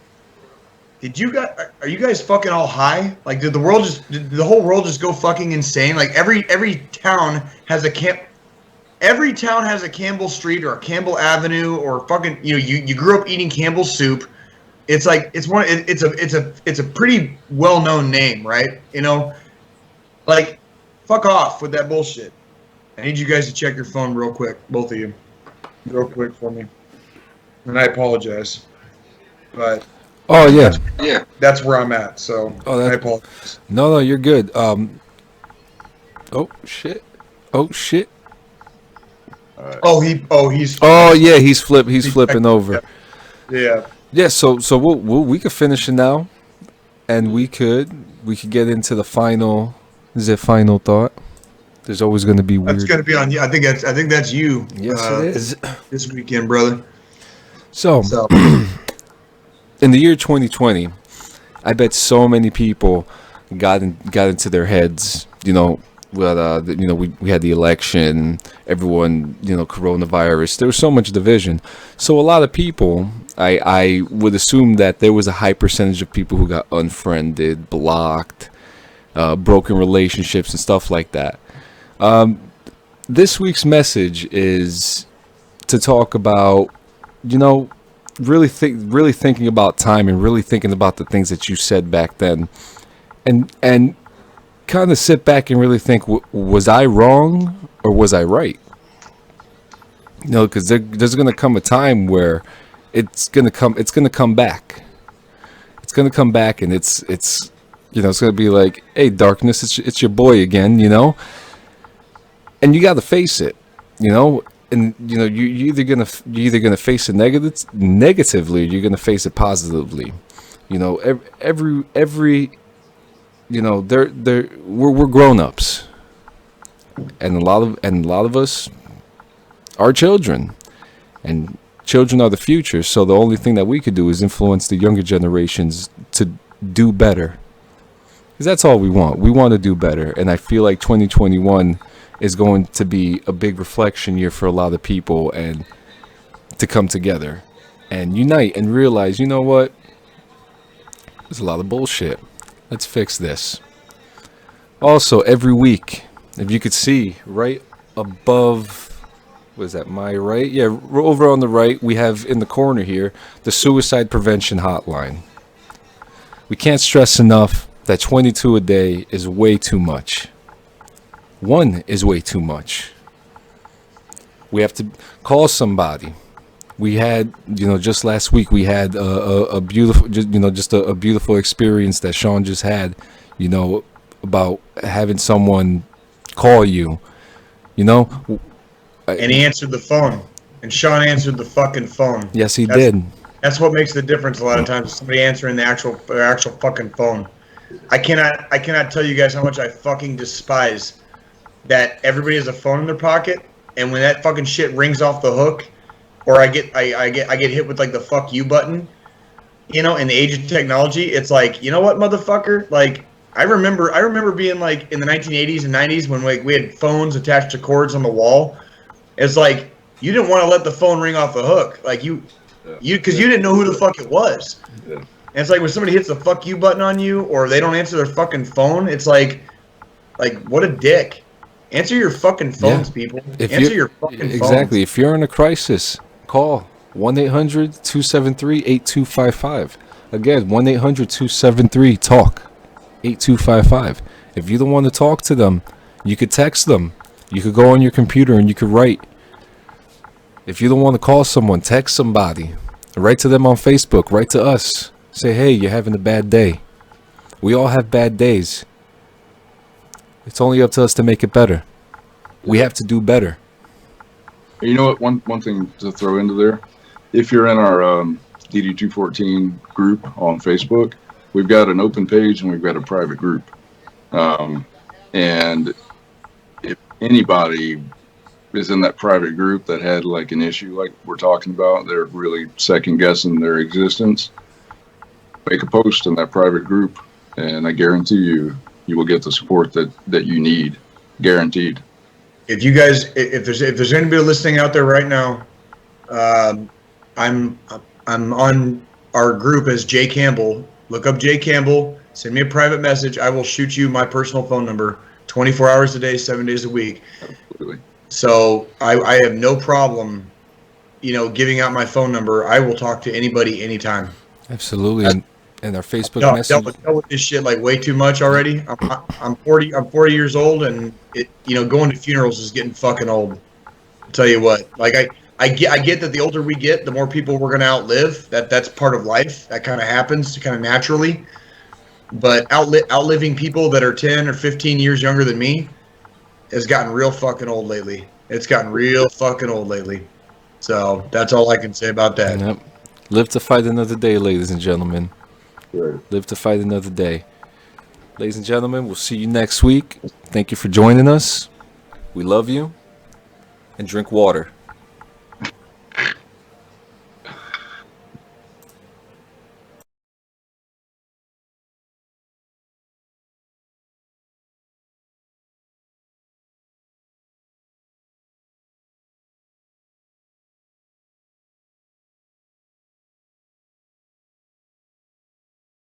are you guys fucking all high? Like, did the whole world just go fucking insane? Like, every town has a Campbell Street or a Campbell Avenue or fucking, you grew up eating Campbell's soup. It's like, it's a pretty well-known name, right? Like, fuck off with that bullshit. I need you guys to check your phone real quick, both of you, real quick for me. And I apologize, but Oh yeah. that's where I'm at. So I apologize. No, you're good. Oh shit. Oh, he's. Oh yeah, he's flipping over. Yeah. Yeah, so we could finish it now, and we could get into the final. Is it final thought? There's always going to be weird. That's going to be on you. I think that's you. Yes, it is. This weekend, brother. So in the year 2020, I bet so many people got into their heads. We had the election. Everyone, coronavirus. There was so much division. So a lot of people, I would assume that there was a high percentage of people who got unfriended, blocked, broken relationships, and stuff like that. This week's message is to talk about, really thinking about time and really thinking about the things that you said back then, and kind of sit back and really think, was I wrong or was I right? Because there's going to come a time where it's going to come back. It's going to come back, and it's it's going to be like, hey, darkness, it's your boy again, and you got to face it, and you're either gonna face it negatively, or you're gonna face it positively. Every we're grown-ups, and a lot of us are children, and children are the future. So the only thing that we could do is influence the younger generations to do better, because that's all we want. We want to do better, and I feel like 2021 is going to be a big reflection year for a lot of people, and to come together and unite and realize, what? There's a lot of bullshit. Let's fix this. Also, every week, if you could see right above, was that my right? Yeah, over on the right, we have in the corner here, the suicide prevention hotline. We can't stress enough that 22 a day is way too much. One is way too much. We have to call somebody. We had, just last week we had a beautiful, a beautiful experience that Sean just had, about having someone call you, And he answered the phone, and Sean answered the fucking phone. Yes, he did. That's what makes the difference a lot of times. Somebody answering their actual fucking phone. I cannot tell you guys how much I fucking despise that everybody has a phone in their pocket, and when that fucking shit rings off the hook, or I get hit with like the fuck you button, you know, in the age of technology. It's like, you know what, motherfucker? Like, I remember being like in the 1980s and 90s when we had phones attached to cords on the wall. It's like you didn't want to let the phone ring off the hook, like because you didn't know who the fuck it was. Yeah. And it's like when somebody hits the fuck you button on you, or they don't answer their fucking phone, it's like what a dick. Answer your fucking phones, people. Answer your fucking phones. Exactly. If you're in a crisis, call 1-800-273-8255. Again, 1-800-273-TALK. 8255. If you don't want to talk to them, you could text them. You could go on your computer and you could write. If you don't want to call someone, text somebody. Write to them on Facebook. Write to us. Say, hey, you're having a bad day. We all have bad days. It's only up to us to make it better. We have to do better. You know what? One thing to throw into there. If you're in our DD214 group on Facebook, we've got an open page and we've got a private group. And if anybody is in that private group that had like an issue like we're talking about, they're really second guessing their existence, make a post in that private group, and I guarantee you will get the support that you need, guaranteed. If you guys, if there's anybody listening out there right now, I'm on our group as Jay Campbell. Look up Jay Campbell. Send me a private message. I will shoot you my personal phone number, 24 hours a day, 7 days a week. Absolutely. So I have no problem, you know, giving out my phone number. I will talk to anybody anytime. Absolutely. And our Facebook I've message. dealt with this shit like way too much already. I'm 40 years old, and going to funerals is getting fucking old. I'll tell you what, like I get that the older we get, the more people we're gonna outlive. That's part of life. That kind of happens kind of naturally. But outliving people that are 10 or 15 years younger than me has gotten real fucking old lately. It's gotten real fucking old lately. So that's all I can say about that. Yep. Live to fight another day, ladies and gentlemen. Right. Live to fight another day. Ladies and gentlemen, we'll see you next week. Thank you for joining us. We love you. And drink water.